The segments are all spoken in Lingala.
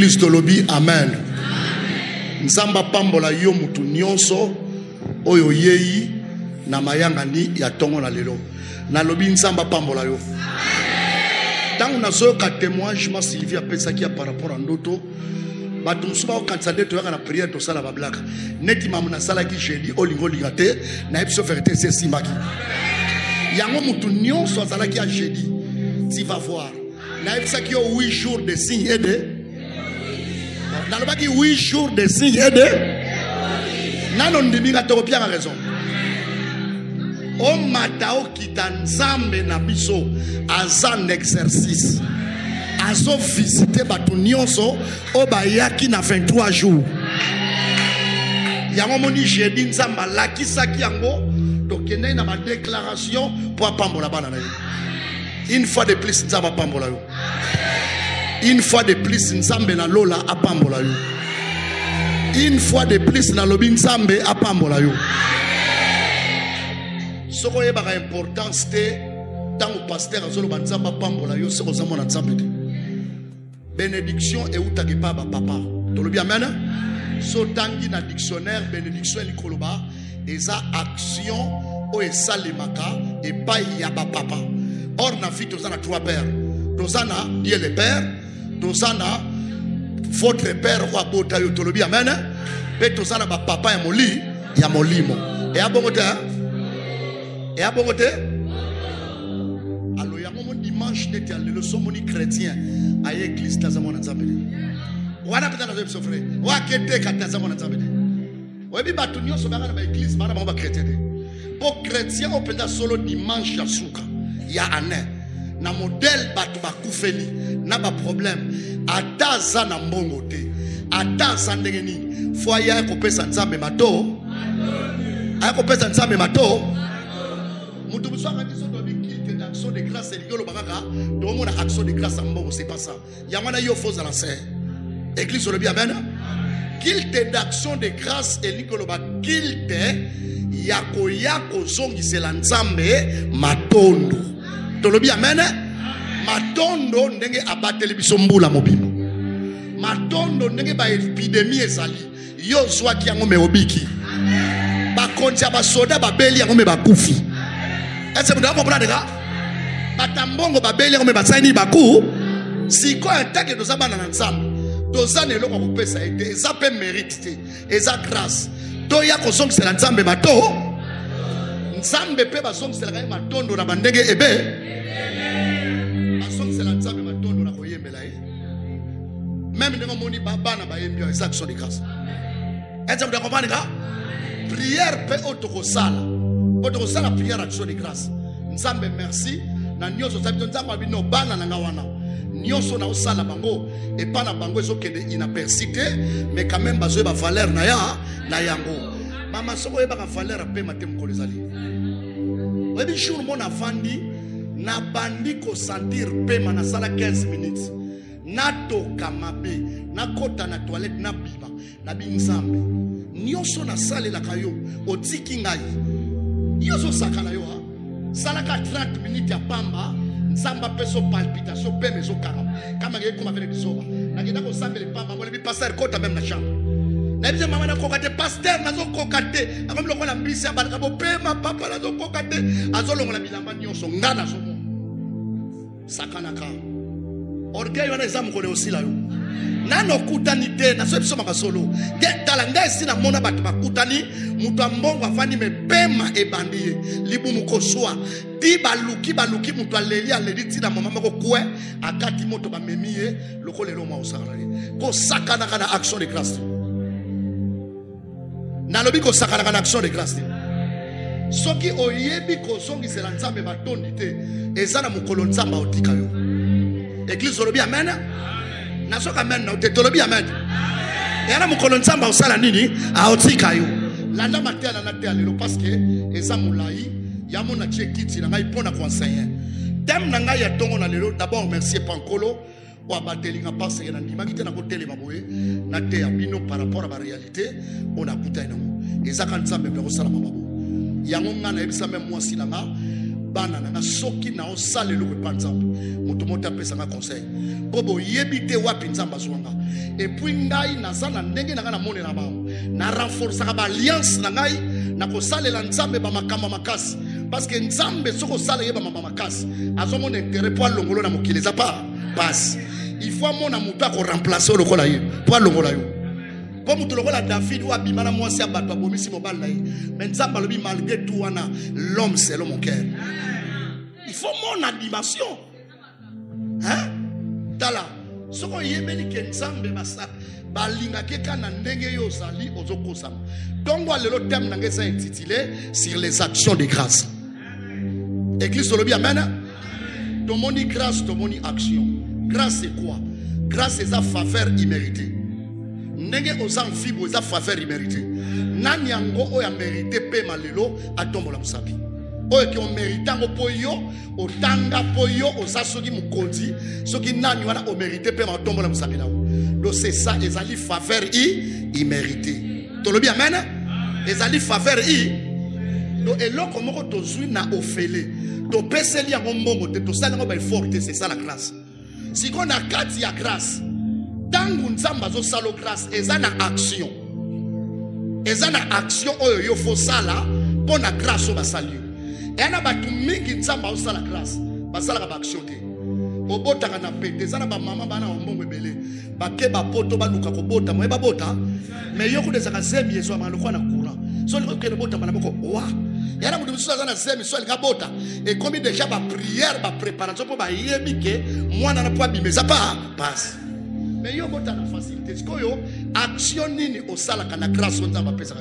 Église de Lobi, Amen. Nzamba pambola yo mutu nyonso oyo yeyi na mayanga ni ya tongo na lelo. Na lobi nzamba pambola yo. Tango na zo ka témoignage Sylvie apesaki ya par rapport à ndoto. Bato musuba o kansade to na prière to sala ba blaka. Neti mamu na sala ki jeudi olingo lingate na episo vérité c'est simbaki. Yango mutu nyonso azala ki a jeudi. Tu vas voir. Na episaki yo 8 jours de signes et de dans le bas 8 jours de signes et de nanon ndimika to pia raison. O matao kitanzambe na biso azan exercice. Azo visiter batu nyonso o bayaki na 23 jours. Yango moni jeudi nzamba lakisaki yango to kende na ma déclaration pour pambola bana na. Une fois de plus nzamba pambola yo. Une fois de plus nzambe na lola apambola yo. Une fois de plus na lobi nzambe apambola yo. Soko yeba importance te tango pasteur azolo banzamba pambola yo soko zamona nzambe. Bénédiction et utaki pa ba papa. Tolobi amen. So tangi na dictionnaire bénédiction likoloba eza action o esalemaka et pa ya ba papa. Or na vie tozana 3 pères. Tozana Dieu le père, tozana votre père wa bota yo tolobi amen. Pe tozana ba papa ya moli ya molimo. Et abongote et abongote. Alors ya mon dimanche neti ya lelo somoni chrétien à église tazamona nzambeli. Wana peut-être na zo frère. Wa kete ka tazamona nzambeli. Webi batu nyonso bana ba église bana ba chrétien. Pour chrétien on peut solo dimanche ya suka. Ya ane na modèle batu bakufeli na ba problème ataza na mbongo te ataza ndenge nini foya ko pesa nzambe mato ayako pesa nzambe mato mutu busanga diso do bikike d'action de grâce et ligolo bakaka do mona action de grâce mbongo c'est pas ça yamana yo faux à la serre église le bien amen kilte d'action de grâce et ligolo bakilte yako zongisela nzambe matondo tolobi amen. Matondo ndenge abateli biso mbula mobimba. Matondo ndenge ba epidemie ezali. Yo zwaki yango me obiki. Ba kontia ba soda ba beli yango me bakufi. Est-ce que vous comprenez ça? Batambongo ba beli yango me basaini baku. Siko atake dozaba na nzambe. Dozane eloko kopesa ete eza pe mérite te. Eza grâce. To ya kozongisela nzambe mato. Nzambe pe bazongisela ka matondo na bandenge ebe. Même dans mon baba na ba yembi ça action de grâce. Est-ce que vous comprenez ça? Prière peut autosala prière action de grâce. Nzambe merci na nyoso sabito nzamba bino bana na ngawana. Nyoso na osala bango et pas na bango ezokende inapercité mais quand même bazo ba valeur na yango. Mama soko yeba ka valeur pe matem ko lezali. Webi jour mon avandi na bandi ko sentir pe mana sala 15 minutes. Nato kamabe nakota na toilette na biba na binzambe nyoso na sale la kayo otiki ngai yoso sakana yo sala ka 30 minutes ya pamba nzamba peso palpitation pe mezo kama ngeke kuma vele bisoba na kenda ko sambele pamba ngole bi passer kota même na chambre na bize mama na kokate pasteur nazo kokate akomi lokola mbisi abalaka bo pema papa nazo kokate azolongola bilamba nyoso ngana zo sakana ka orgueil wana eza mokolo aussi la yo nano kutani te na so biso makasolo ke talanga esina mona bato bakutani mutu ambongo afani me pema ebandi libu mukoswa di baluki mutu aleli tina mama mako kwe akati moto bamemiye lokole lo mwa osakana ko sakana kana action de grâce na lobi ko sakana kana action de grâce soki oyebi ko songi sela nzambe batondi te ezana mokolo nzamba otika yo. Église tolobi amen. Nasoka amen na te tolobi amen. Yana mukolo nzamba osala nini aotika yo. Landa matela na te alelo parce que eza mulai ya mona tchekiti na ngai pona conseiller. Dem na ngai ya tongo na lelo d'abord merci Pankolo wa batelinga parce que na ndima kite na kotele maboye na te ya bino par rapport à la réalité on a kuta ina. Eza kan nzambe na kosala mababo. Yango ngana ebisa même moi sinanga bana na soki na osale le pa nzambe moto mota pesa nga conseil bobo yebite wapi nzamba zwanga et puis ngai nazana ndenge na kana monela ba na renforcer ba alliance na ngai na ko sale la nzambe ba makamba makasi parce que nzambe soko sale yeba mama makasi azomo intérêt pour longolo na mokili za pas passe il faut mona moto ko remplacer le kola ye pour longola yo pour moto lokola David ou abimana mwasi abatwa bomisi mobile na ye mais nzamba lobi malgré tout wana l'homme c'est mon cœur. Il faut mon dimension. Hein? Tala. Soko yebeli ke nzambe basa balinga ke kana ndenge yo sali ozoko sama. Donc le thème nanga ça intitulé sur les actions de grâce. Église solobi amen. Tomoni grâce, tomoni action. Grâce c'est quoi? Grâce c'est sa faveur imméritée. Ndenge ozan fibo sa faveur imméritée. Nani yango o ya mérité pe malelo atombola musabi. Oyo ki on mérite ngo poyo otanga poyo osasoki mukonzi soki nani wana o mérite pe matombola musabi lawo. Donc c'est ça ezali faveur immérité. Tolobi amen. Ezali faveur donc eloko moko tozui na ofele. To peseli yango mbongo te to sala ngo ba effort c'est ça la grâce. Si qu'on a kati ya grâce tangu nzamba zo salo grâce ezana action. Ezana action oyo yo fo sala pour na grâce o basali. Et na batu mingi nzamba o sala grâce basala ka action te. Obota kana pete zana ba mama bana ombongo ebele bake ba poto baluka ko bota mo ba bota mais yo kudeza ka zemi yeso amaloko na courant so liko kele bota bana boko wa yana mudu musuza zana zemi so alika bota et comme déjà ba prière ba préparation pour ba yebike mwana na po bimeza pa passe mais yo bota na facilité sko yo action nini o sala kana grâce nzamba pesa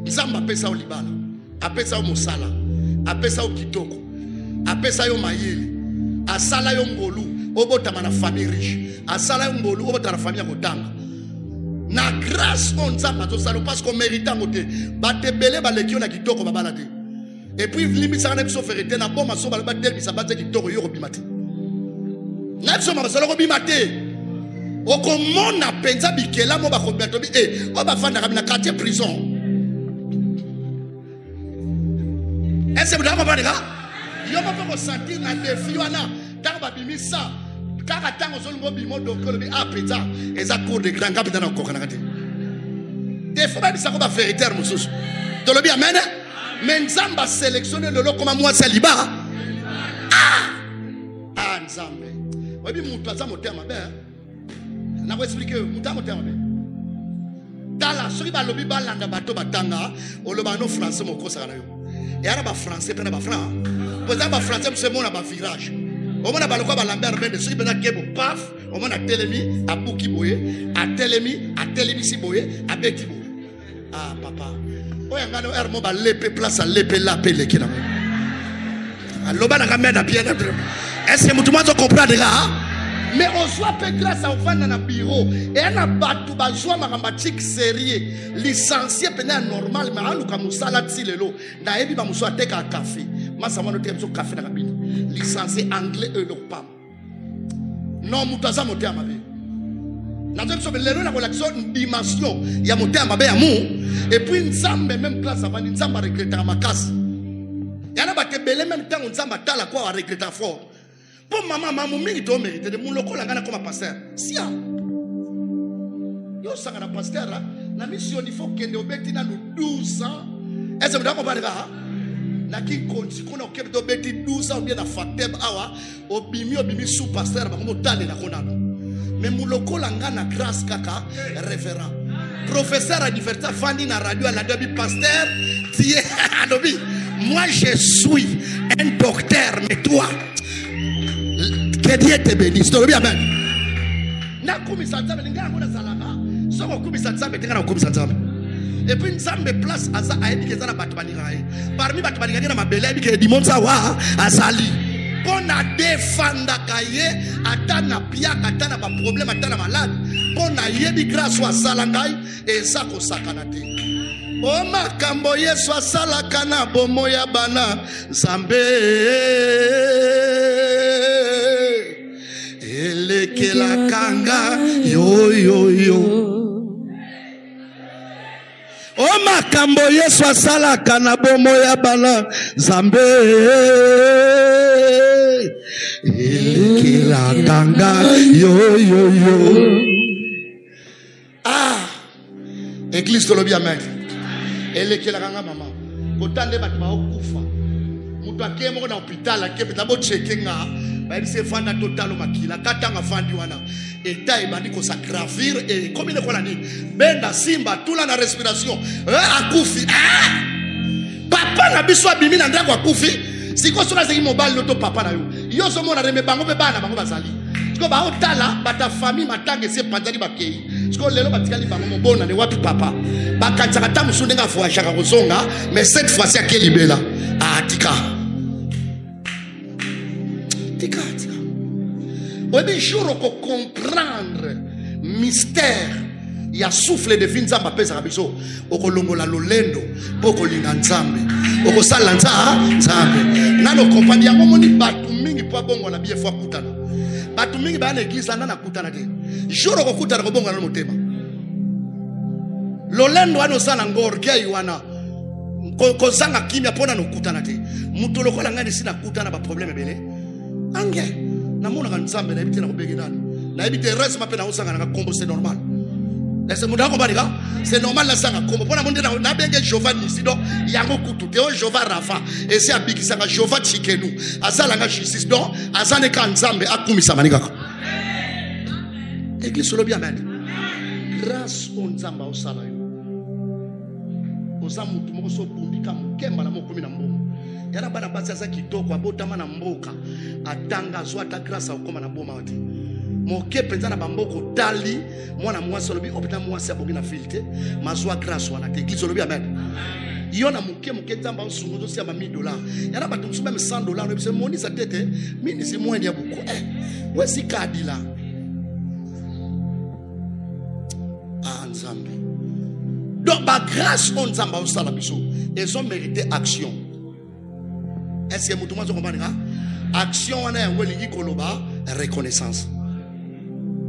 nzamba pesa o libala apesa o mosala apesa o kitoko apesa yo mayele asala yo ngolu obota na famille riche asala yo ngolu obota na famille motanga na grâce on nzamba to sala parce qu'on mérite ngote batebele baleki na kitoko babala te et puis limite ça na biso vérité na bon maso bala batel bisa bate kitoko yo robimate na biso ma sala robimate o komona penza bikela mo ba kobeto bi o ba fanda na quartier prison est-ce que vous avez pas yo pas sentir na défi wana tant ba bimisa kaka tango zolungo bimo dokolo bi apeta eza cour de grand capitaine na kokana kati des fois ba bisako ba vérité mususu to lobi amen mais nzamba sélectionner le lo comme moi c'est liba nzambe webi mutu aza motema be na ko expliquer mutu aza motema be tala soki ba lobi ba landa bato batanga oloba no français moko sala yo et ara ba français pe na ba franc pour ça ba français c'est mon ba virage au moins ba lokwa ba lambert ben soki pe na kebo paf au moins na telemi a buki boye a telemi si boye a beti boye papa oya ngano er mo ba lepe place a lepe la pele kina aloba na kameda bien est-ce que mutu mwazo comprendre mais on soit peu grâce à ofana na bureau et na batu ba joa makambatique sérieux licencié pena normal mais aluka musala tilelo na yebi ba muswa teka café masa mwana temso café na kabini licencié anglais donc pas non mutaza motea mabe na tso lelo na collection dimension ya motea mabe ya mu et puis nzambe même classe avant nzamba regretter makasi yana batebele même temps nzamba tala kwa regretter fort. Pour maman mingi to mérite de mon lokola ngana comme pasteur sia yo sanga na pasteur na mission il faut que obeti na 12 ans est-ce que vous comprenez na ki konti kuna okebe to obeti 12 ans bien na fatem awa obimi sous pasteur ba ko tale na konano mais mon lokola ngana grâce kaka révérend professeur à l'université fandi na radio à la debi pasteur tie adobi moi je suis un docteur mais toi que Dieu te bénisse. Tu bien amen. Na kumisa nzambe ngana ngona salama. Soko kumisa nzambe ngana kumisa nzambe. Et puis nzambe place aza ayebi ke zana batu balinga. Parmi batu balinga na mabele ayebi ke dimonza wa azali. Pona defanda kaye atana pia atana ba problème atana malade. Pona yebi grâce wa salangai eza ko sakana te. O makambo Yesu asalaka na bomo ya bana Nzambe elekela kanga yo yo yo. O makambo Yesu asalaka na bomo ya bana Zambe elekela kanga yo yo yo. Ah, église de l'obia amen. Elekela kanga mama. Kotande batu ba okufa. Mutu akemo na hôpital akepe tabo checkinga. Ba se fanda totalo makila katanga fandi wana. Eta ebandi ko sa gravir et comme il est kolani. Benda simba tula na respiration. Akufi. Ah! Papa na biso abimi na ndako akufi. Siko sona zeki mobile loto papa na yo. Yo so mona reme bango be bana bango bazali. Siko ba otala bata famille matanga se pandali bakei. Siko lelo batikali bango mobona ne wapi papa. Bakataka tamu sunenga fwa shaka kozonga mais cette fois-ci akeli bela. Ah tika. Tika. Obi jour ko comprendre mystère. Il y a souffle de vie nzamba pesa kabiso okolongola lolendo poko linga nzambe okosala nzambe nano kompani yango moni batu mingi po bongo na bien fois kutana batu mingi ba na église na kutana te jour okokutana ko bongo na motema lolendo ano sala ngorgia yiwana ko zanga kimia pona no kutana te muto lokola ngani sina kutana ba problème bele ange na mona ka nzambe na ebite na kobege nani na ebite reste mape na osanga na kombo c'est normal. C'est normal la sanga comme pour la monde na benge Jova Nisido yango kutu teo Jova Rafa et c'est abikisanga Jova Chikenu azala nga justice donc azane ka nzambe akumisa manika église solo bien amen grâce au nzamba au sala yo ozamu tumo so bundika mukemba na mokomi na mbongo yana bana basa za kitoko abotama na mboka atanga zo ata grâce au koma na boma wati moke penza na bamboko tali mwana mwasi lobi opita mwasi aboki na filte mazwa grâce wana te église lobi amen yona moke nzamba nsungo zo siamba $1000 yana batu msuba $100 no bise moni sa tete mini si mweni ya buku wesi kadila nzambe donc ba grâce on nzamba osala biso ils ont mérité action. Est-ce que mutu mwazo comprendre action wana yango lingi koloba reconnaissance.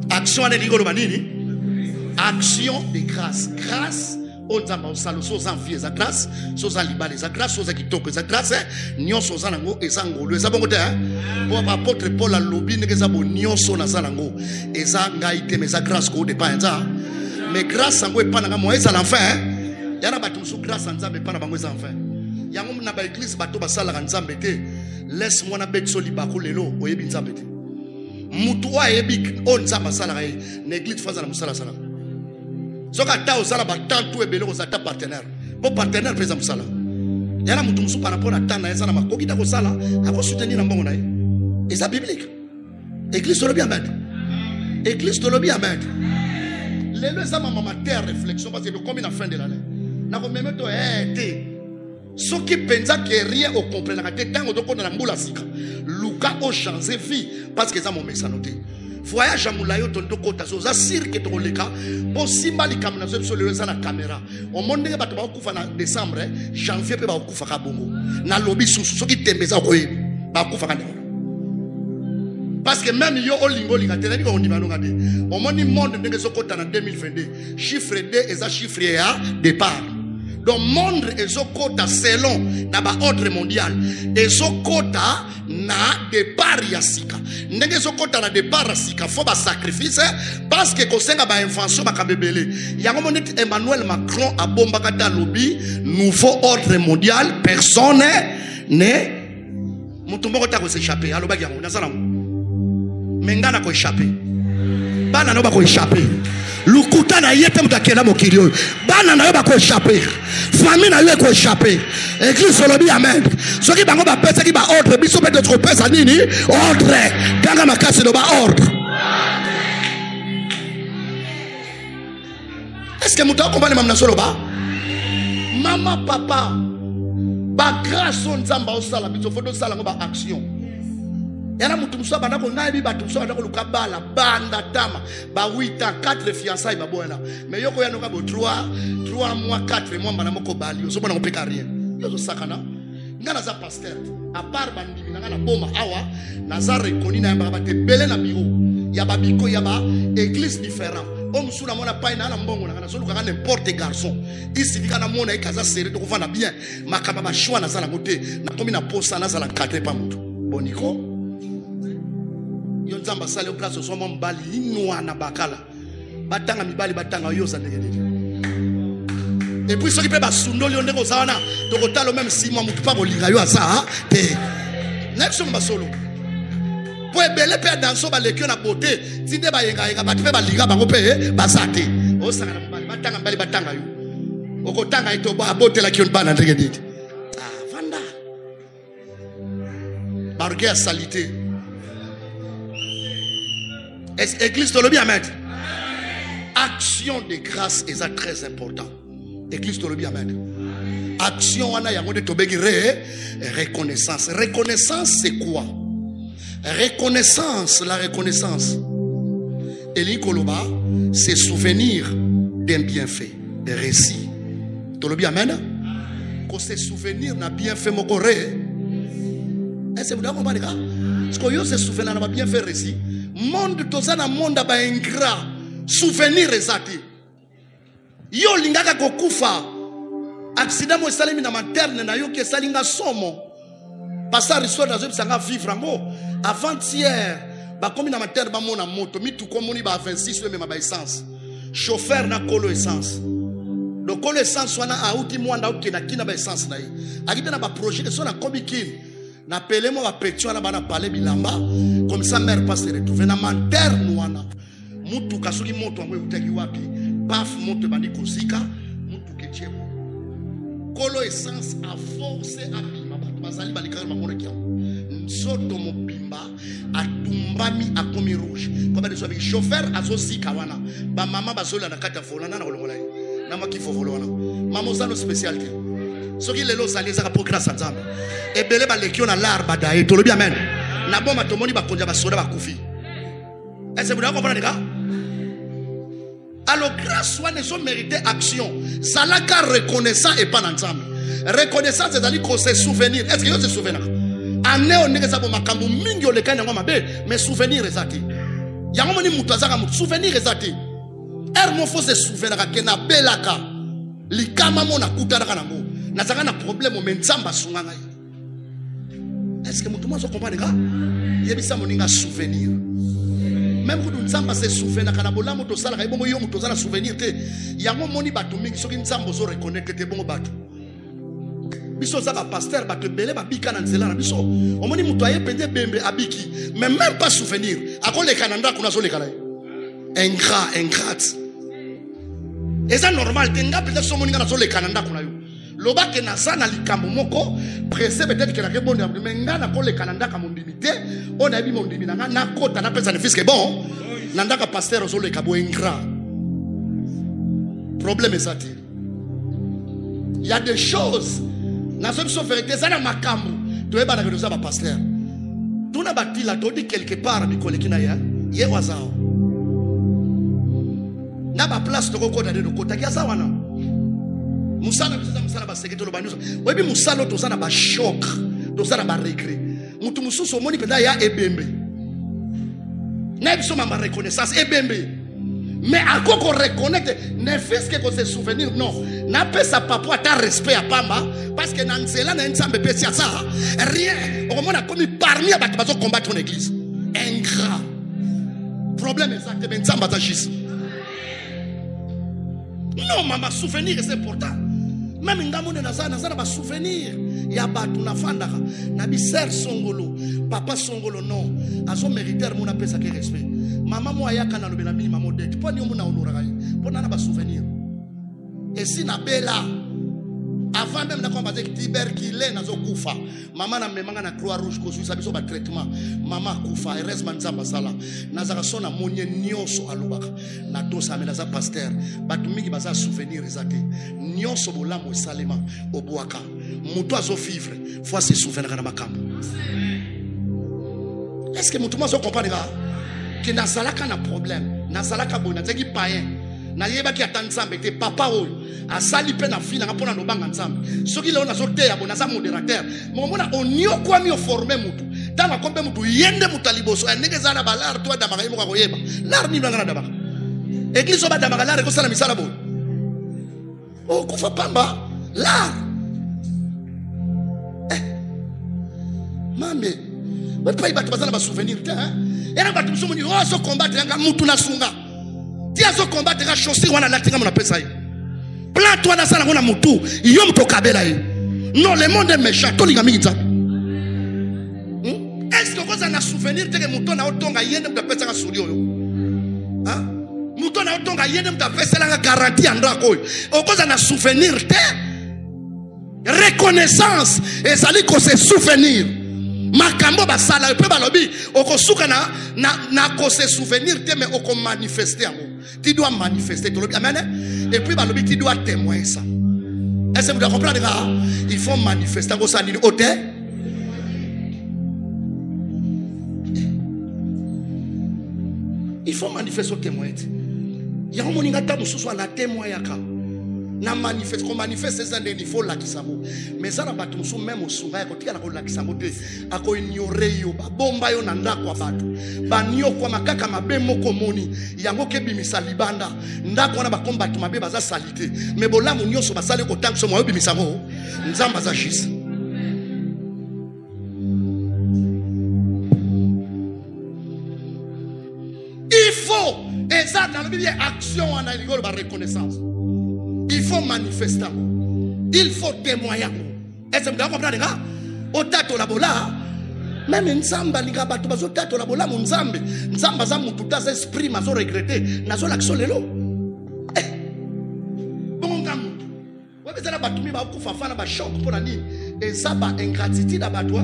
Action wana lingi koloba nini? Action de grâce. Grâce onzamba osalo soza mfie za grâce soza libale za grâce soza kitoko za grâce nyonso za nango eza ngolo eza bongo te bo apôtre Paul alobi ndenge za bo nyonso na za nango eza ngai te mais za grâce ko de pa nza mais grâce yango epana nga mo eza l'enfin yana batu so grâce nzambe epana bango eza l'enfin yango na ba église bato basala nzambe te laisse moi na betso libako lelo oyebi nzambe te mutu wa yebi o nzamba sala ngai na église faza na musala sala soka ta osala batantu ebele ko zata partenaire bo partenaire pesa musala yana mutu musu par rapport à tana eza na makoki ta ko sala ako soutenir na mbongo na ye eza biblique église to lobi amen église to lobi amen lelo eza mama terre réflexion parce que comme la fin de l'année na ko meme to te ce qui pensa que rien au comprendre que tango doko na mbula sika luka o changer vie parce que ça mon message noté voyage amulayo tonto kota so za cirque to leka po simba li kamna so so le na caméra o monde ke bato ba kufa na décembre janvier pe ba kufa ka bongo na lobby susu so ki tembeza ko yebi ba kufa ka ndeko parce que même yo olingo linga te ndiko ndima no ngade o moni monde ndenge so kota na 2022 chiffre 2 eza chiffre ya départ. Donc monde ezokota selon na ba ordre mondial ezokota na départ ya sika ndenge ezokota na départ ya sika faut ba sacrifice parce que kosenga ba invention ba kabebele yango monite Emmanuel Macron a bomba kata lobby nouveau ordre mondial personne ne mutumbo ta ko s'échapper aloba yango nazala mengana ko échapper bana no ba ko échapper lukuta na yete mutakela mokili oyo bana na yo ba ko échapper famille na yo ko échapper église lobi amen soki bango ba pesa ki ba ordre biso pe d'autres pesa nini ordre kanga makasi do ba ordre. Est-ce que muta comprendre mamna solo ba mama papa ba grâce on nzamba osala biso fodo sala ngo ba action yana mutu muso bana ko ngai bi batu so bana ko luka bala banda tama ba 8 ans 4 fiançailles ba bola mais yoko yana ka bo 3 mois 4 mois bana moko bali so bana ko peka rien yo sakana ngana za pasteur à part bandi ngana na boma awa na za rekoni na ba te belé na bureau ya ba biko ya ba église différent homme sous la mona paille na mbongo na solo ka n'importe garçon ici vika na mona ikaza serré to kufana bien makaba ba choix na sala côté na komi na posa na sala cadre pa mutu boniko yo nzamba sala yo grâce so mo mbali inwa na bakala batanga mibali batanga yo za ndenge. Et puis ceux qui peuvent basundo li ondeko zawana to kotalo même si moi mutu pa kolinga yo asa te next on basolo pour ebele pe danso ba lekio na beauté tinde ba yenga yenga ba pe ba liga ba ko pe ba sate o sanga na mbali batanga mbali batanga yo okotanga ito ba beauté la kion ba na ndenge dit vanda barke ya salité église to lobi amen. Action de grâce est très important. Église to lobi amen. Action wana yango de tobegi reconnaissance. Reconnaissance c'est quoi? Reconnaissance, la reconnaissance. Eli Koloba, c'est souvenir d'un bienfait, un récit. Tolobi amen. Quand c'est souvenir d'un bienfait mokore. Est-ce que vous avez compris? Parce que yo se souvenir d'un bienfait récit. Monde tozana monde ba ingrat. Souvenir ezati. Yo lingaka kokufa. Accident mo salimi na materne na yo ke salinga somo. Passer histoire dans un vivre en mot. Avant-hier, ba komi na materne ba mona moto, mi tout comme ba 26 même ba essence. Chauffeur na kolo essence. Donc kolo essence wana a outi mwanda outi na kina ba essence na yi. Akita na ba projet so na komi kin. Na pele mo ba petio na ba na parler bilamba comme ça mère pas se retrouver na materne wana. Mutu kasuki moto amwe utaki wapi. Paf moto bandi kozika, mutu ketchebo. Kolo essence a forcé à bima bato bazali balikaka makona kia nzoto mobimba atumbami akomi rouge comme des sobi chauffeur azosika wana ba mama bazola na kata vola na kolongola na makifo vola wana mama zano spécialité soki lelo sali za pour grâce à Nzambe ebele ba lekio na larba da et tolobi amen na bomba tomoni bakonja basoda bakufi est-ce que vous comprenez les gars? Alors grâce soit ne sont mérité action. Ça la car reconnaissant et pas ensemble. Reconnaissance c'est-à-dire qu'on se souvenir. Est-ce que vous se souvenez? Ane on nega sabo makambu mingi ole kanya ngoma be mais souvenir ezati. Yango moni mutu azaka mutu souvenir ezati. Mo faut se souvenir ka na belaka. Likama mona kutana kana ngo. Na zaka na problème mais nzamba sunga ngai. Est-ce que mutu mo so comprendre ka? Yebisa moninga souvenir. Même quand nous sommes se souvenir quand abola moto sala ka bongo yo moto sala souvenir te yango moni bato mingi soki nzambo zo reconnaître te bongo bato biso za ba pasteur bato belé ba bika na nzela na biso omoni moto aye pende bembe abiki mais même pas souvenir akole kananda kuna zo le kana ingrat et ça normal tenga peut-être so moni kana zo le kananda kuna yo loba ke na sana likambo moko pressé peut-être que la rebonde mais ngana ko le kananda ka mondimité on a vu mondimi na na kota na pesa ne fisque bon nanda ka pasteur zo le kabo ingrat problème est ça. Il y a des choses na so biso vérité ça na makambo to eba na ça ba pasteur tout na bati la to dit quelque part bi kolekina ya ye wazao na ba place to ko da de kota kia sa wana musala biza musala ba seketo lo banyusa webi musala to sana ba shock to sana ba regret mutu mususu moni penda ya ebembe na biso ma reconnaissance ebembe mais à quoi qu'on reconnaît ne fait que se souvenir non n'a pas sa papa ta respect à pamba parce que dans cela na nzambe pesi ça rien au moment a commis parmi abato bazo combattre ton église ingrat problème exactement nzamba ta juste non maman souvenir c'est important. Même ngamone na sana ba souvenir ya batu na fandaka na biser songolo papa songolo non azo mériter mon appel ça que respect maman mo ayaka na lobela mini maman dette po ni mo na honoraka po na ba souvenir et si na bela avant même na ko ba tuberculose na zo kufa maman na memanga na croix rouge ko suisa biso ba traitement maman kufa heureusement nzamba sala na zaka sona monye nyonso alobaka na tosa me na za pasteur batu mingi baza souvenir ezate nyonso bolamo salema obwaka mutu azo vivre faut se souvenir na makambo. Est-ce que mutu mazo comprendre que na salaka na problème na salaka bona teki païen na yeba ki atanzambe te papa oyo asali pe na fina ngapona no banga nzambe soki leo na zote ya bona za modérateur momona onyo kwa mi former mutu tanga kombe mutu yende mutaliboso ndenge za na balar to da baka yimoka koyeba lar ni banga na dabaka Église oba damagala reko sala misala bo. Oh kufa pamba l'art. Mamé, votre pays va te passer dans souvenir. Et là, tu me dis, oh, ce combat, tu as Moutouna Sunga. Tu as ce combat, tu as chaussé, on a la tinga, on a appelé ça. Plan toi dans ça, on a Moutou. Yom to kabela. Non, le monde est méchant. Tout le monde est est-ce que vous avez un souvenir que Mouton a autant gagné de la personne à Soudio? Mouton a autant gagné de la personne à garantie en Draco. Vous avez un souvenir de reconnaissance. Et ça dit que c'est souvenir. Makambo basala pe balobi okosuka na ko se souvenir te mais oko manifester amour. Tu dois manifester amen. Et puis balobi tu dois témoigner ça. Est-ce que vous comprenez là? Il faut manifester ko ça ni hôtel. Il faut manifester au témoin. Il y a un moninga ta mususu na témoin yaka. Na manifeste qu'on manifeste ça il faut la kisamo mais ça na batu musu même osunga ko tika na ko la kisamo te ako ignorer yo ba bomba yo na ndako batu ba nyo kwa makaka mabe moko moni yango ke bimisa libanda ndako na ba combat mabe baza salite mais bolamu nyoso basale ko tank so mo bimisa ngo nzamba za shisa il faut exact dans le Bible action en aligolo ba reconnaissance. Il faut manifester. Il faut témoigner. Est-ce que vous comprenez? Au tato la bola, même Nzamba liga batu bazo tato la bola Nzambe. Nzamba za mututa za esprit mazo regretter. Nazo l'action lelo. Bon ngam. Ouais bezala batu mi ba kufa fana ba choc pour nani. Et ça ba ingratitude batu.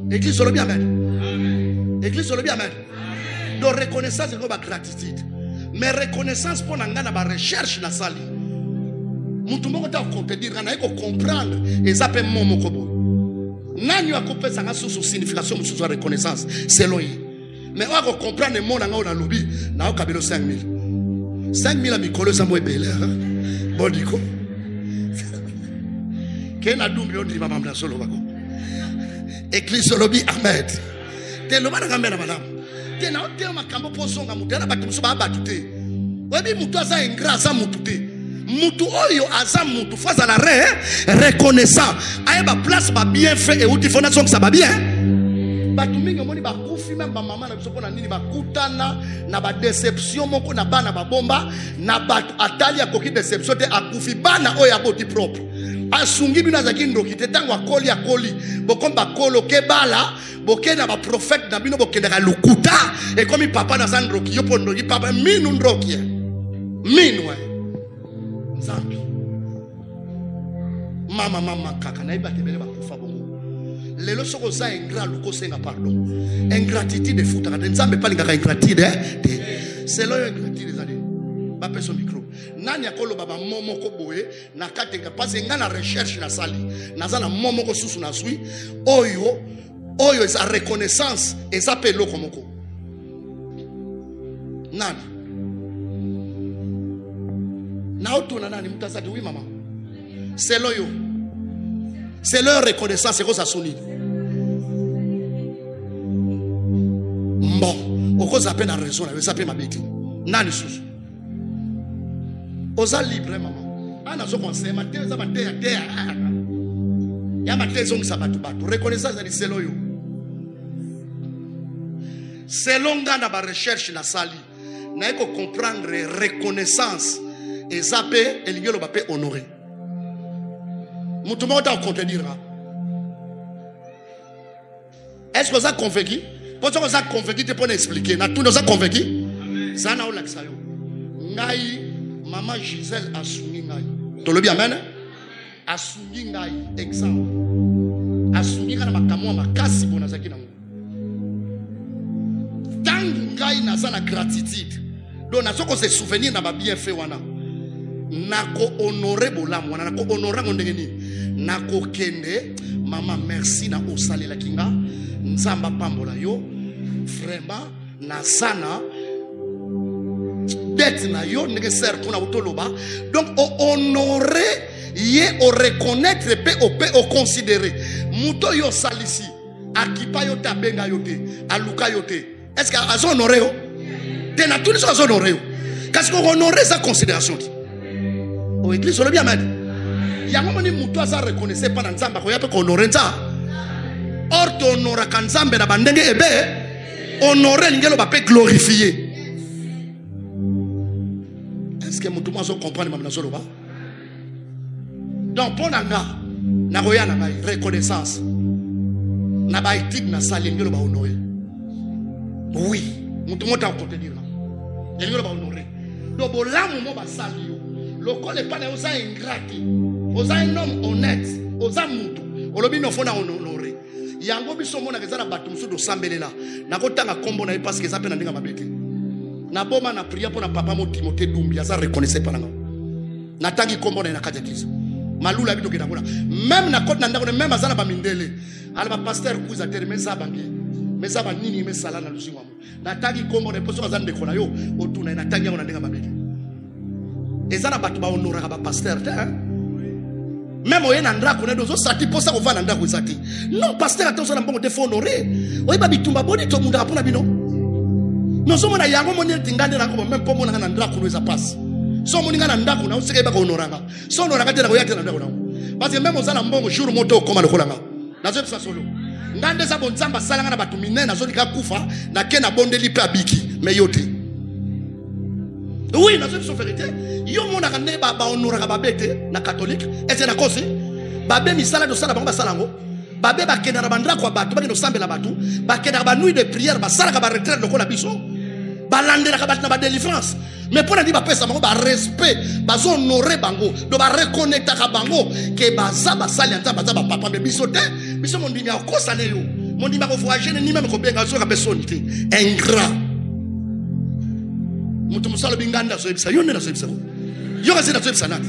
Église sur le bien amen. Église sur le bien amen. Donc reconnaissance c'est ba gratitude. Mais reconnaissance pour nangana ba recherche na sali. Mutumbo ta contredire na iko comprendre et ça peut momo kobo. Nani wa kopesa nga sous signification sous reconnaissance selon lui. Mais on va comprendre le monde nga na lobi na o kabelo 5000. 5000 a mikolo za moebele. Bodiko. Kena dumbi on dit mama mna solo bako. Église lobi Ahmed. Te lo bana ngambela madame. Te na o te makambo posonga mutela batu ba batute. Webi mutu aza ingrat za mutute. Mutu oyo aza mutu face à la reconnaissant ayeba place ba bien fait et outil fondation que ça va bien batu mingi moni ba kufi même ba mama na biso pona nini ba kutana na ba déception moko na bana ba bomba na batu atali akoki déception te akufi bana oyo aboti propre asungi bina za kindoki te tango akoli bokomba kolo ke bala bokena ba prophète na bino bokenda lukuta et comme papa na sandroki yo pondoki papa minu ndroki minu Zambi. Mama kaka na ibate bele ba kufa bongo. Lelo soko za ingrat luko senga pardon. Ingratitude de futa ka nzambe pa lingaka ingratitude c'est lo ingratitude zali. Ba peso micro. Nani akolo baba momo ko boye na katenga parce nga na recherche na sali. Nazana momo ko susu na sui oyo is a reconnaissance et ça pe loko moko. Nani na otuna nani mutazati oui maman c'est loyo c'est leur reconnaissance c'est quoi ça sonne bon okoza à peine raison avec ça peut m'abéti nani susu oza libre maman ana zo conseil matin za matin ya terre ya matin zo ngisabatu batu reconnaissance c'est loyo selon ngana ba recherche na sali na eko comprendre reconnaissance et ça peut et l'ingélo va peut honorer. Moutouma va contredire. Est-ce que vous avez convaincu? Parce que vous avez convaincu, tu peux expliquer. Na tout nous a convaincu. Ça n'a pas l'accès. Ngai, maman Gisèle a soumis ngai. Tu le bien amen? A soumis ngai. Exemple. A soumis ngai na makamwa makasi bona zaki na. Tant ngai na za la gratitude. Donc na soko se souvenir na ba bien fait wana. Nako honoré bolamu wana nako honoré ngondenge nini nako kende mama merci na osale la kinga nzamba pambola yo vraiment na sana dette na yo ndenge ser kuna utoloba donc honoré ye o reconnaître pe o considérer muto yo salisi akipa yo tabenga yo te aluka yo te est-ce que azo honoré yo te na tout ça azo honoré yo Qu'est-ce qu'on honorait sa considération? Au église, on le bien mal. Il y a un moment où toi, ça reconnaissait pas dans Zamba, il y a qu'on honorait ça. Or, tu honoras quand Zamba n'a pas d'engue, honorer l'ingélo va pas glorifier. Est-ce que tout le monde comprend le même chose? Donc, pour l'anga, na roya na reconnaissance, na ba éthique na salle l'ingélo va honorer. Oui, tout le monde a compté dire là. L'ingélo va honorer. Donc, bon là, moment va salir. Le col est pas dans un ingrat, oza un homme honnête, oza mutu, olobi no fona honorer. Yango biso mona kezala batum so do sambelela. Na kotanga kombo na parce que ça peut na ndinga mabete. Na boma na prière pour na papa mo Timothée Dumbi, ça reconnaissait pas nga. Na tangi kombo na katekisa. Malula bito kena mona. Même na kota na ndako même azala ba mindele. Ala ba pasteur kuza terme za bangi. Meza ba nini me sala na lusinga mo. Na tangi kombo na poso azande kona yo, otuna na tangi na ndinga mabete. Ezana batu ba honoraka ba pasteur même oye na ndako ne dozo sati posa kova na ndako sati non pasteur attention na mbongo te faut honorer oye ba bitumba boni to munda pona bino nozo mona yango moni tingande na ko même po mona na ndako no eza passe so moni na ndako na useke ba ko honoranga so honoranga te na koya te na ndako na parce que même ozala mbongo jour moto okoma lokolanga na zo psa solo ngande za bonzamba salanga na batu minene na zo lika kufa na ke na bondeli pe abiki mais yote. Oui, c'est une vérité. Yo mon akane ba honoraka babete na catholique et c'est la cause. Babé misala do sala bango salango. Babé ba kenara bandra kwa batu ba no sambela batu, ba kenara ba nuit de prière ba sala ka ba retraite lokola biso. Ba landela ka batu na ba délivrance. Mais pour dire ba pesa bango ba respect, ba honorer bango, do ba reconnecter ka bango ke ba za ba sali anta ba za ba papa me biso te, biso mon dimi akosa ne yo. Mon dimi ko voyager ni même ko benga so ka personne te. Ingrat. Mutumusalo binganda so ebisa yone na so ebisa yo kasi na so ebisa nati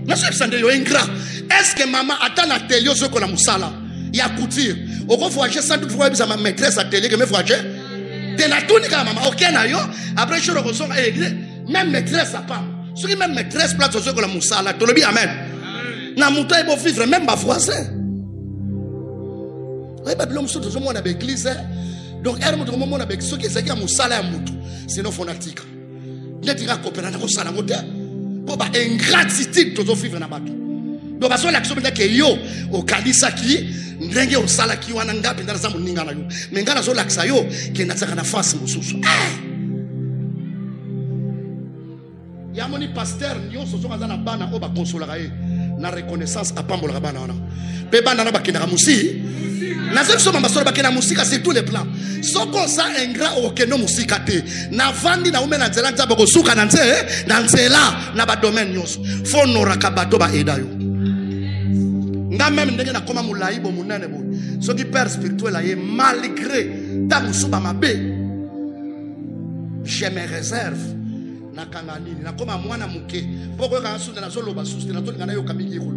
na so ebisa ndeyo ingrat. Est-ce que maman atana telio so ko na musala ya couture oko voyager sans doute fois ebisa ma maîtresse atelier que me voyager de na tuni ka mama ok na yo après choro ko so même maîtresse a pas ce qui même maîtresse place so ko na musala to lobi amen na muto ebo vivre même ba voisin ouais ba blom so to so mo na be église. Donc, elle montre comment on a besoin de ce qui est mon salaire à moutou. Sinon, fanatique. Il y a des gens qui ont salaire à moutou. Pour ingratitude, tout le vivre dans la bateau. Donc, parce que l'action de que yo, au Kalisa qui, n'engue au salaire qui, ou en anga, pendant ça, mon n'ingana yo. Mais n'ingana zo l'axe yo, qui n'a pas de face au sous. Il y a mon pasteur, nyon, so so mazana bana, oba consolerae, na reconnaissance à pambo la bana. Peba nana bakina musi. Na zem so mama so bakina musika sur tous les plans. Soko sa ingrat o keno musika te. Na vandi na ume na nzela nzaba ko suka na nzela na ba domaine nyonso. Fo noraka bato ba eda yo. Nga même ndenge na koma mulai bo munene bo. So ki père spirituel aye malgré ta musuba mabe. Je me réserve na kanganini na koma mwana muke. Poko ka sunda na zolo ba suste na to ngana yo kamingi ko.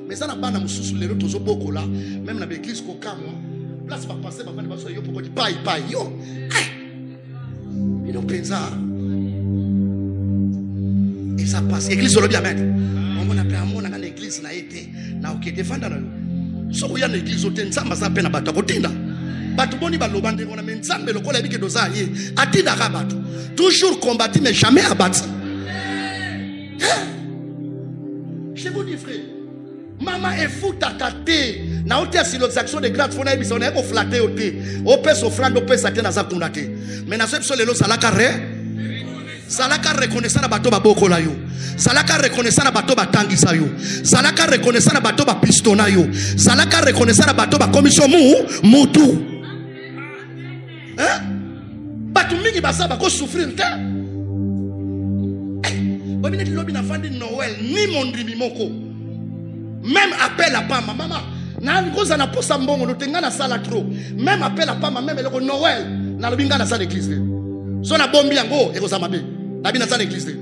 Mais ça n'a pas de souci, les autres sont beaucoup là. Même dans l'église, au cas où, là, c'est pas passé, ma femme va se dire, pourquoi tu paye, yo. Ils ont pris ça. Et ça passe. L'église, on le bien mettre. On a appelé à mon dans l'église, on a été, on a ok, défendre. Si on y a l'église, on a une samba, ça peine à battre. Batuboni balobande, on a mis une samba, le collègue qui dosa y est. Atina rabat. Toujours combattu, mais jamais abattu. Je vous dis, frère. Maman est fou tataté. Na otia si les actions de grâce fona ebisa on est flatté oté. O pèse offrande o pèse atena za kundate. Mais na so ebso lelo salaka reconnaissant na bato ba boko la yo. Salaka reconnaissant na bato ba tangisa yo. Salaka reconnaissant na bato ba pistona yo. Salaka reconnaissant na bato ba commission mutu. Hein? Bato mingi basa ba ko souffrir te. Bobine lobi na fandi Noël ni mondimi moko. Même appel à Pama, maman, na ngoza na posa mbongo no tenga na sala trop. Même appel à Pama, même le Noël, na lobinga na sala église. So na bombi yango e ko samabe. Na bi na sala église.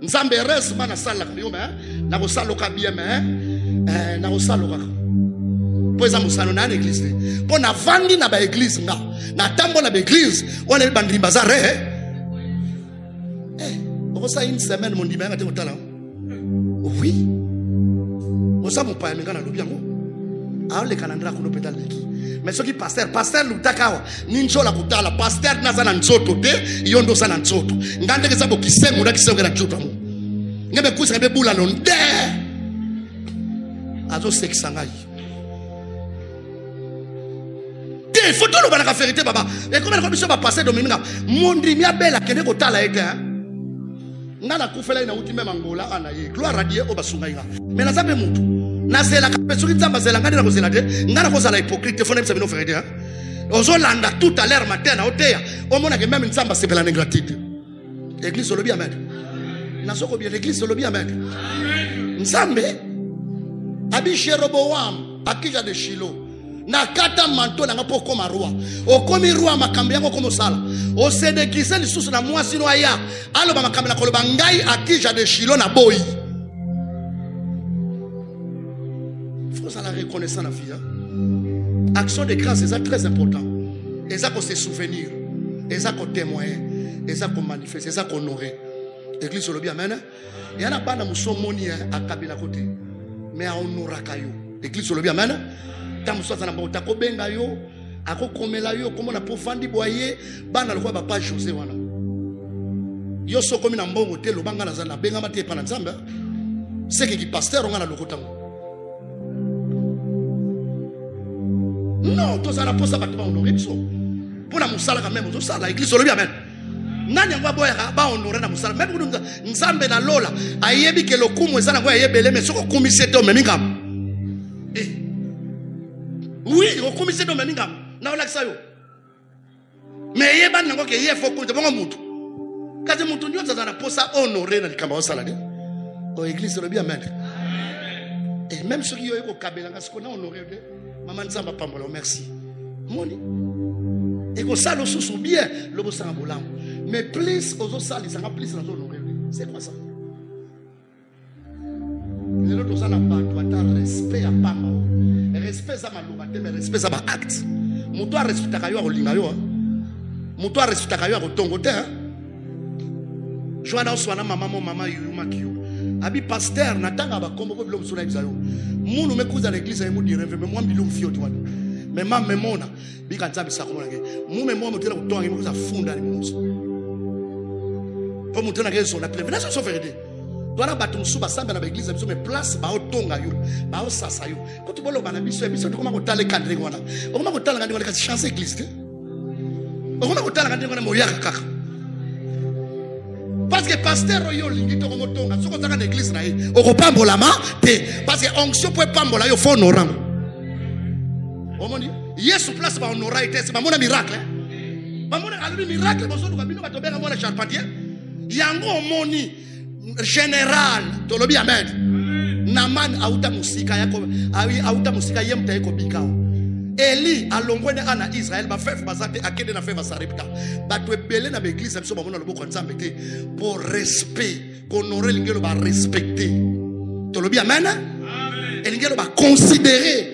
Nzambe res ma na sala yo me, na ko sala ka bien me, na ko sala ka. Poza musano na église. Po na vandi na ba église nga. Na tambo na ba église, on e bandri bazare. Ko sa une semaine mon dimanche te otala. Oui. Ça mon père m'engana lobi yango le calendrier qu'on peut aller. Mais ce qui pasteur lutakawa ninjola kutala pasteur nazana nzoto te yondo sana nzoto ngande kesa bokisengo na kisengo na nzoto mu ngebe kusa ngebe bula londe azo seksangai te photo lo bana vérité baba et comment comme ça va passer dominga mondi mia bela kende kotala ete ngana kufela ina uti même Angola ana ye gloire à Dieu obasungainga mais na zambe mutu nazela kapesuri nzamba zela ngani na kozela te ngana kozala hypocrite fona msa bino vérité ozolanda tout à l'heure matin na oteya omona que même nzamba sepela na ingratitude église lobi amen na soko bien l'église lobi amen nzambe abi Jeroboam akija de Shilo na kata manto na ngapo koma roi okomi roi makambe yango komo sala o sedekise lisusu na mwasi no aya aloba makambe na koloba ngai akija de Shilo na boyi. Faut ça la reconnaissance la vie. Action de grâce c'est très important. Et ça qu'on se souvenir, et ça qu'on témoigner, et ça qu'on manifeste, et ça qu'on honorer. Église sur le bien amen. Il y en a pas dans musomoni à kabila côté. Mais à honorakayo. Église sur le bien amen. Tam soit na bota ko benga yo, ako komela yo comme na pofandi boyer, bana le ba pas José wana. Yo so komi na mbongo te lo banga na zana benga mate pa na nzamba. C'est qui pasteur on a le kotango. Non, tous à la poste à bâtiment honoré. Pour la moussala quand même, on ça la église, on le bien même. Nani ngwa boya ba honoré na moussala. Même pour nous, nzambe na lola. Ayebi ke lokumu ezana ngwa yebele mais soko kumisete o memingam. Oui, o kumisete o memingam. Na ola kisayo. Mais yeba ngwa ke yefo ko bongo mutu. Kaze mutu nyo za na poste honoré na likamba osala de. O église, on le bien même. Et même ceux qui yo eko kabela ngasiko na honoré de. Maman Nzamba pambola merci. Moni. Et que ça le sous bien le beau sang bolam. Mais plus aux autres salles, ça plus dans honorer. C'est quoi ça? Les autres ça n'a pas toi respect à pamba. Respect ça malobate mais respect ça ba acte. Muto respect kayo ko linga yo. Muto respect kayo ko tongo te. Joana oswana mama yuma kiyo. Abi pasteur natanga ba kombo ko bilo msuna bizayo. Munu mekuza l'église ya mudi reve mais moi bilum fio toi. Mais ma memona bika nzambi sakoma nge. Mu memona mutela kutonga ngi kuza funda ni muso. Po mutela nge so na prévention so vérité. Toi batu musuba samba na l'église biso mais place ba otonga yo. Ba osasa yo. Ko to bolo bana biso to koma ko tale kandre ngwana. O koma ko tala ngandi ngwana ka chance église te. O koma ko tala ngandi ngwana mo yaka kaka. Parce que pasteur yo lingi to komotonga soko zaka na église na ye okopambola ma te parce que onction peut pambola yo fo honorant omoni yesu place ba honorer ite c'est ba mona miracle ba mona alu miracle bozo ka bino batobeka mona charpentier yango omoni général tolobi amen naman auta musika yako auta musika yemta yako bikao Eli alongwene ana Israël ba fef bazate akede na fef sarepta ba to ebele na l'église biso ba mona loboko nzambe te pour respect honorer lingelo ba respecter to lobi amen amen elingelo ba considérer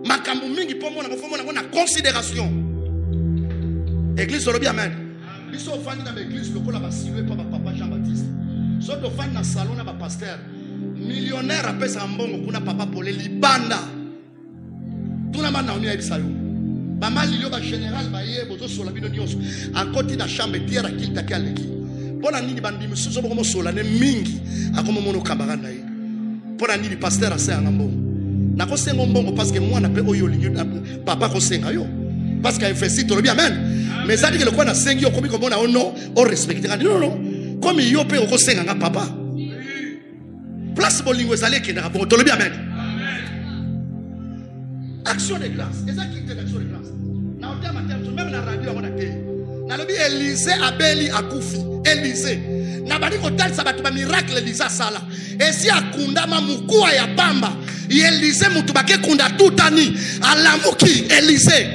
makambo mingi po mona ko mona na considération église to lobi amen biso fandi na l'église lokola ba silwe pa ba papa Jean-Baptiste so to fandi na salon na ba pasteur millionnaire apesa mbongo kuna papa pole libanda. Tout le monde a eu ça. Ba mali yo ba général ba ye bozo sola bino nyonso a côté na chambre tiera kilta kaleki pona nini bandi musuzo bomo sola ne mingi akomo mono kabara na ye pona nini pasteur a senga mbongo na ko senga mbongo parce que moi na pe oyo linyo papa ko senga yo parce que FSI to le bien amen mais ça dit que le quoi na sengi yo komi ko mona ono o respecter non comme yo pe ko senga nga papa place bolingo ezali ke na bon to le bien amen. Action de grâce. Et ça qui est l'action de grâce. Na otia matin même na radio on a té. Na lobi Élisée abeli akufi. Élisée. Na bali ko tal sabatu ba miracle Élisée sala. Et si akunda ma mukua ya pamba. Élisée mutu bake kunda tutani alamuki Élisée.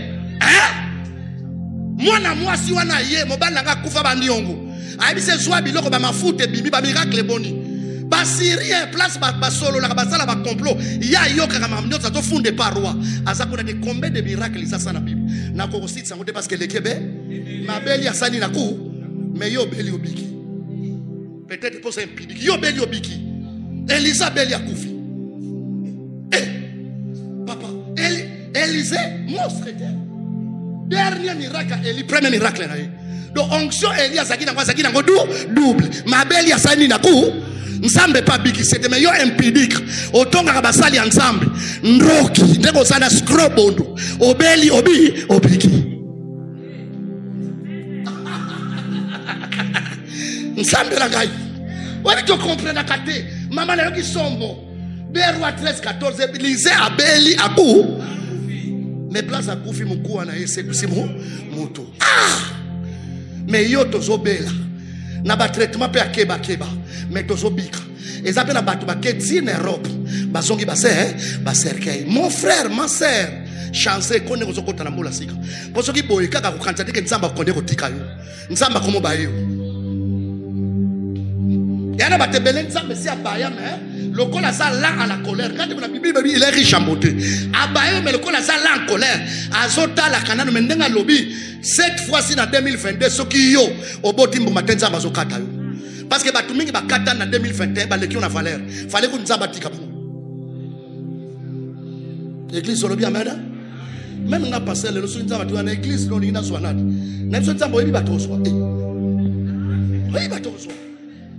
Mwana mwasi wana ye mobala nga kufa ba ndiongo. Ayibise zwa biloko ba mafuta bibi ba miracle boni. Ba Syrien place ba solo la ba sala ba complot ya yoka kama mnyo za to funde par roi azakuna de combien de miracles ça na Bible na ko site sango parce que le kebe mabeli asani na ku mais yo beli obiki peut-être pour ça impidi yo beli obiki Elisa beli akufi monstre. Dernier miracle, Eli, premier miracle. Donc, onction Elias, double. Ma belle, il y a ça, Nsambe pas biki, c'était meilleur empirique. Autant que basali ensemble. Nroki, ndeko sana scrobondo. Obeli, obiki. Nsambe la gaï. Wali tu comprends la kate. Maman na yoki sombo. Berwa 13, 14, lisez abeli abu. Mais place à koufi moukou ana ese kusimu mutu. Mais yo tozo bela. Na ba traitement pe akeba keba. Mais tozo bika. Et ça peut na batu ba keti na Europe. Ba zongi ba cercueil. Mon frère, ma sœur, chanceux konne ko zokota na mbola sika. Poso ki boye kaka ko kantate ke nzamba konde ko tika yo. Nzamba komo ba yo. Yana ba tebele nzamba si abaya mais le col a ça là à la colère. Quand la Bible il est riche en beauté. Abaya mais le col a ça là en colère. Azota la kanano mendenga lobby. Cette fois-ci en 2022 ce qui yo au botimbo matenza bazokata yo. Parce que batu mingi bakata na 2021 ba leki on a valeur. Fallait que nous abatika bon. L'église lobby amena. Même on a passé le soin nzaba tu na église non ina swanat. Na so nzaba obi batoswa. Oui batoswa.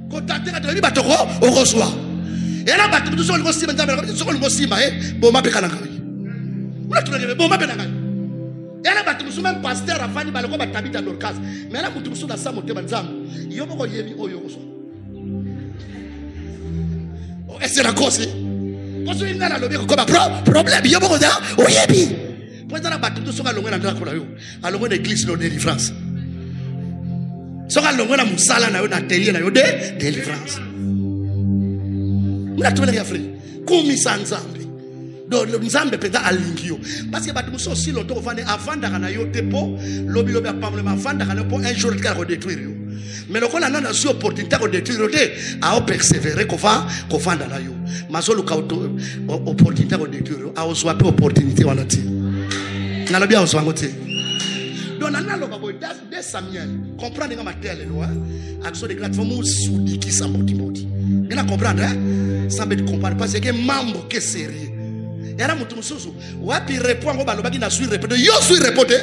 Ko tateka to obi batoko o reçoit. Et là batu tu so le sima nzaba so le sima bo ma pekana ngai. Muna tu le bo ma pekana ngai. Et là, tu es même pasteur avant de balcon, tu habites dans le cas. Mais là, tu es dans sa montée, il y a beaucoup de choses. Et c'est la cause. Parce qu'il y a un problème. Il y a beaucoup de choses. Pour ça, tu es dans l'église de délivrance. Tu es dans l'atelier de délivrance. Tu es dans l'atelier. Comment ça ensemble? Nzambe peza alingio parce que batu muso si loto vande avanda kana yo tepo lobi lobi apamle avanda kana po un jour ka ko détruire yo mais le kola nana si opportunité ko détruire te a persévérer ko vanda na yo mazolo ka opportunité ko détruire a oswa pe opportunité wana ti na lobi a oswa ngote donc nana lo babo de Samuel comprendre nga matele lo action de grâce faut soudi qui sa moti ngena comprendre ça veut comprendre parce que mambo que sérieux. Et là, mutu mususu, wapi répond ngo balobaki na suis répété. Yo suis répété.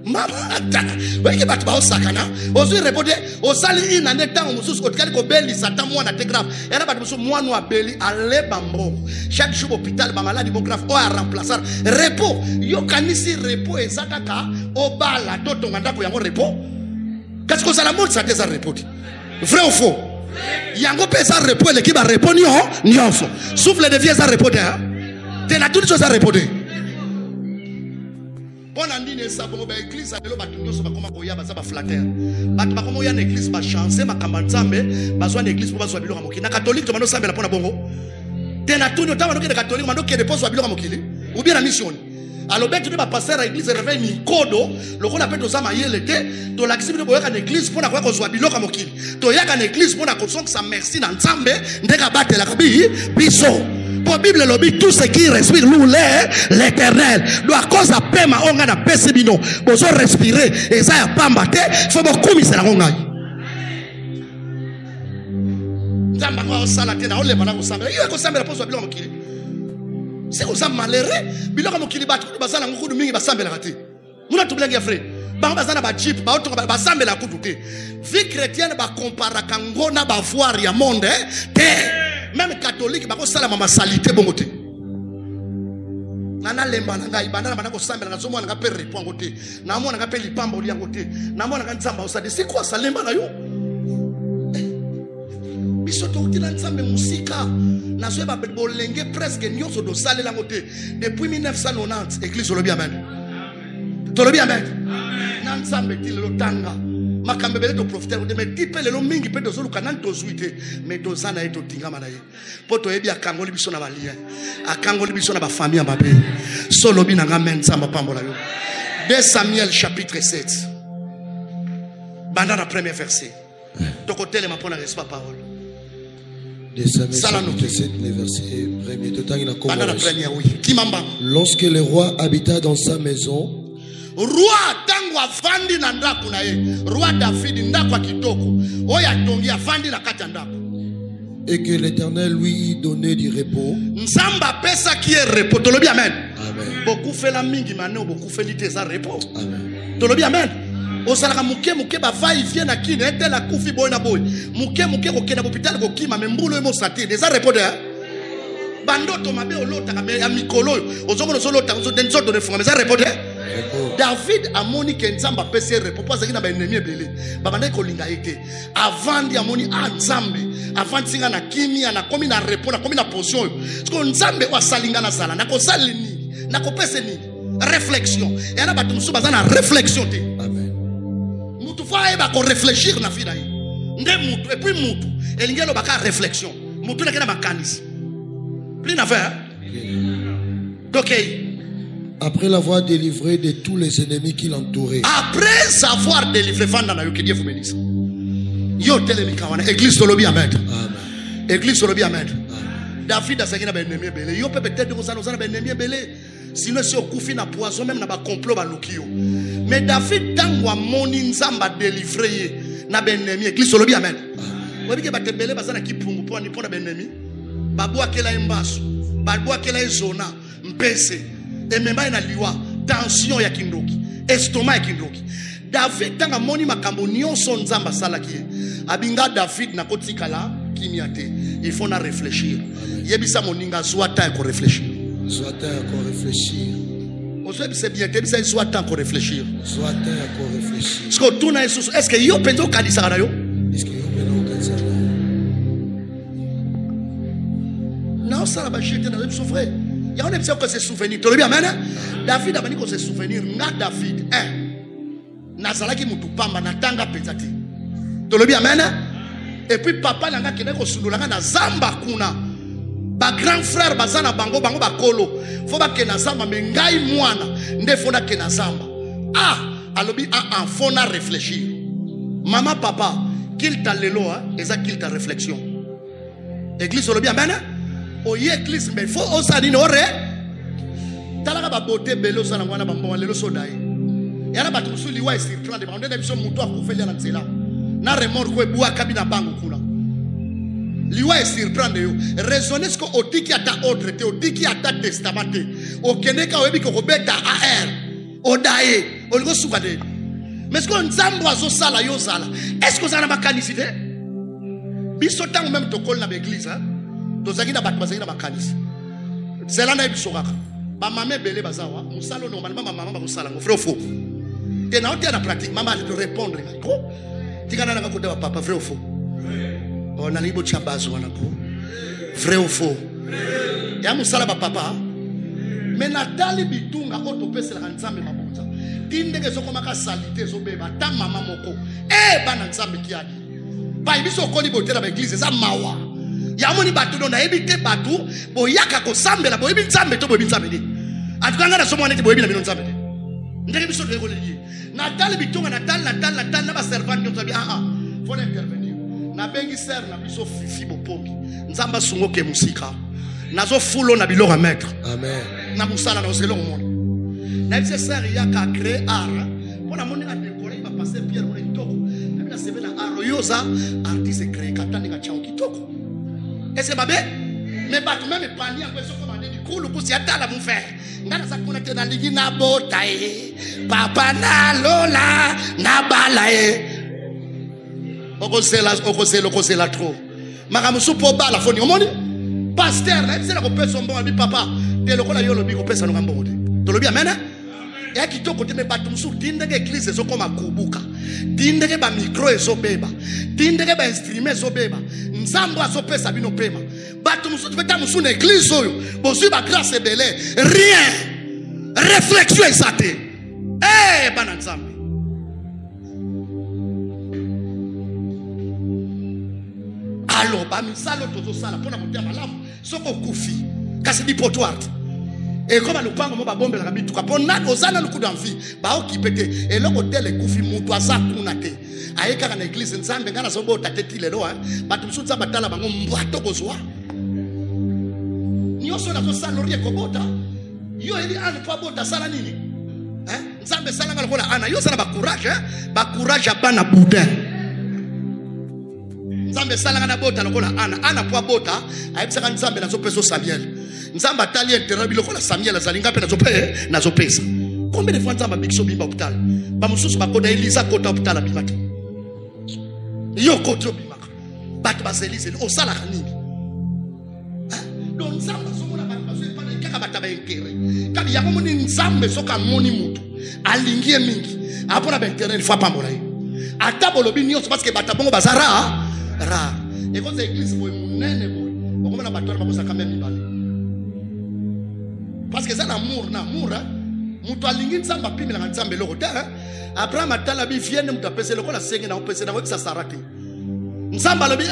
Mama ata. Weki batu ba osakana. O suis répété. O sali ina neta mususu otikali ko beli satan mwana te grave. Et là batu mususu mwana wa beli ale bambo. Chaque jour hôpital ba malade grave o a remplacer. Repos. Yo kanisi repos ezakaka o bala toto nganda ko yango repos. Qu'est-ce que ça la mode ça te ça repos? Vrai ou faux? Yango pesa répondre l'équipe va répondre non souffle de vieux ça répondre t'es là toutes choses à répondre bon andine ça bon ba église lelo ba tunyo so ba koma koya ba za ba flatter ba ba koma ya na église ba chancer ma kambanzambe ba zo na église pour ba zo biloko mokili na catholique to mano sambela pona bongo t'es là tunyo tama no ke catholique mano ke de poso biloko mokili ou bien la mission. Alors, ben, tu ne vas pas passer à l'église et réveiller une codo. Le qu'on appelle ça maïel était. Tu l'acceptes de boire à l'église pour avoir qu'on soit bilo comme qu'il. Tu y a qu'à l'église pour qu'on soit que ça merci dans l'ensemble. Ndeka battre la cabine. Biso. Pour Bible lobby tout ce qui respire nous l'éternel. Doit cause à paix ma onga na pesibino. Pour respirer et ça y a pas maté. Faut beaucoup miser la onga. Zamba kwa sala tena ole bana kusamba. Iyo ko samba pour soit bilo comme qu'il. C'est comme ça malheureux. Biloko mokili batu bazana ngukudu mingi basambela kati. Muna tublangi frère. Ba bazana ba chip ba auto ba sambela kudu te. Vie chrétienne ba compara kangona ba voir ya monde te. Même catholique ba ko sala mama salité bongo te. Nana lemba na ngai banana bana ko sambela na zomo na pere pongo te. Na mona ka peli pamba oli yango te. Na mona ka nzamba osade c'est quoi ça lemba na yo? Bisoto utila nzambe musika. Presque depuis 1990 église le bien amen to le bien amen nan sambe ti le tanga makambebele to profiter de me tipe le mingi pe do zoluka nan to zuite mais to zana eto tingama na ye poto ebi akangoli biso na balien akangoli biso na ba famille ambabe solo bi na ngamen samba pambola yo 2 Samuel chapitre 7 banda na premier verset to côté le mapona reçoit parole. De Samuel chapitre 7, le verset 1er. Lorsque le roi habita dans sa maison, roi tangu afandi na ndaku na ye roi David ndaku kitoko oya tongi afandi na kati ndaku Et que l'Éternel lui donnait du repos. Nzamba pesa qui est repos. Tolobi amen. Amen. Beaucoup fait la mingi maintenant, beaucoup fait l'ité ça repos. Amen. Tolobi amen. Osalaka muke ba va y vient na kine ete la kufi boy na boy. Muke ko kena hôpital ko kima membulo emo sati. Des repos de bando to mabe olota ka me amikolo. Ozomona solota ozo denzo de funga mais ça repos de David amoni ke nzamba pesa repos parce que na ba ennemi ebele. Babanda ko linga ete. Avant di amoni Nzambe. Avant singa na kimia na komi na repos na komi na potion. Parce que Nzambe wa salinga na sala na ko sali ni na ko pesa ni réflexion. Et ana batu musu bazana réflexion te. Amen. Mutu fa eba ko réfléchir na vida yi. Nde mutu et puis mutu elingelo baka réflexion. Mutu na kena makanisi. Plus na faire. Donc après l'avoir délivré de tous les ennemis qui l'entouraient. Après avoir délivré Fanda na yo que Dieu vous bénisse. Yo telemika wana église tolobi amen. Amen. Église tolobi amen. David a sakina ba ennemi belé. Yo peut-être que ça nous a ba ennemi belé. Sinon si okufi na poison même na ba complot ba lukio. Mais David tangwa moni nzamba délivré na ba ennemi église tolobi amen. Obi ke ba tembele bazana kipungu po ni po na ba ennemi. Babu akela embaso. Babu akela zona mpese. Ememba na liwa tension ya kindoki. Estomac ya kindoki. David tanga moni makambo nyonso nzamba salaki. Abinga David na kotikala kimiate. Il faut na réfléchir. Yebisa moninga soit temps pour réfléchir. Soit temps pour réfléchir. C'est bien, soit temps pour réfléchir. Soit temps pour réfléchir. Est-ce que yo penzo kanisa na yo? Est-ce que yo penzo kanisa na yo? Non, ça la bachete na souffrir. Il y a un épisode que c'est souvenir. Tu le bien amen. David a dit que c'est souvenir. Na David nazalaki mutu pamba na tanga pezati. Tolobi amen. Et puis papa nanga kene ko sululanga na zamba kuna. Ba grand frère bazana bango ba kolo. Faut ba ke na zamba me ngai mwana nde fona ke na zamba. Alobi faut na réfléchir. Maman papa qu'il t'a lelo eza qu'il t'a réflexion. Église tolobi amen. Oye église mais faut osani no re. Talaka ba beauté belo sana mwana ba mbonga lelo sodai. Yala batu musuli wa isirplan de bande na biso mutu akufeli na nzela na remorque ko bua kabina bango kuna liwa isirplan de yo raisonner ce que otiki ata ordre te otiki ata testament te okeneka oyebi ko beta ar odaye oliko suka de mais ce que nzambo azo sala yo sala est-ce que ça na makanisi te biso tango même to kol na église to zaki na batu bazaki na makanisi zela na biso kaka ba mame belé bazawa musalo normalement mama ba musala ngo frère faux. Et na otia na pratique maman te répondre ko tikana na kote wa papa vrai ou faux on a libo chabazo wana ko vrai ou faux ya musala ba papa mais natali bitunga oto pesa la nzambe mabota tindeke soko maka salite zo beba ta mama moko bana nzambe kiadi ba ibiso ko libotela ba église za mawa ya moni batu do na ebite batu boyaka ko sambela boyebi nzambe to boyebi nzambe ni atukanga na somo neti boyebi na bino nzambe ndenge biso de ko lié Natal bitonga Natal na ba servant nyoto bi faut intervenir na bengi ser na biso fifi bopongi nzamba sungo ke musika nazo fulo na biloko maître amen na musala na oselo monde na bise ser ya ka créer art pona moni na décorer ba passer pierre pour kitoko na bila sebe na aroyoza artiste créer katani ka chao kitoko est-ce babé mais ba tout même pania ko soko mandeni kulu kusi atala mu faire ngana sa kuna tena ligi na botae papa na lola na balae okosela trop makamusu po bala foni omoni pasteur na bisela ko pesa mbongo bi papa te lokola yo lobi ko pesa no mbongo te to lobi amen ya kitoko te me batu musu tindeke église zo koma kubuka tindeke ba micro ezo beba tindeke ba instrument ezo beba nzambo azo pesa bino pema batu musu teta musu na église oyo bozu ba grâce belé rien réflexion exate bana nzambe alors ba misalo tozo sala pona motia malamu soko kufi kasi dipotoir et comme le pango mo ba bombela kabituka pona ozana luku d'envie ba okipete et loko tele kufi mutu asa kuna te ayeka na église nzambe ngana sobo tateti lelo batu musu nzamba tala bango mbwato kozwa nyoso na zo sala rie kobota yo eli ane pa bota sala nini nzambe sala ngalo kola ana yo sala ba courage abana boudin Nzambe salanga na bota lokola ana po bota ayebisaka Nzambe nazo pesa Samuel. Nzambe atali intérêt biloko la Samuel azalinga pe nazo pesa. Combien de fois Nzambe bikso bimba hôpital? Ba mususu bakoda Elisa kota hôpital abimaka. Yo koto bimaka. Bat ba Elisa o sala nini? Donc Nzambe somona ba bazo pa kaka bataba intérêt. Kabi yango moni Nzambe soka moni mutu. Alingie mingi. Apona ba intérêt il faut pas mora. Ata bolobi nyonso parce que batabongo bazara ra. Et quand l'église boy munene boy. Okomana batwana bakosa quand même ibale. Parce que ça l'amour mutu alingi Nzambe apimela Nzambe loko te. Abraham atala bi vienne mutu apese lokola senge na opese na webisa sarate. Nzambe alobi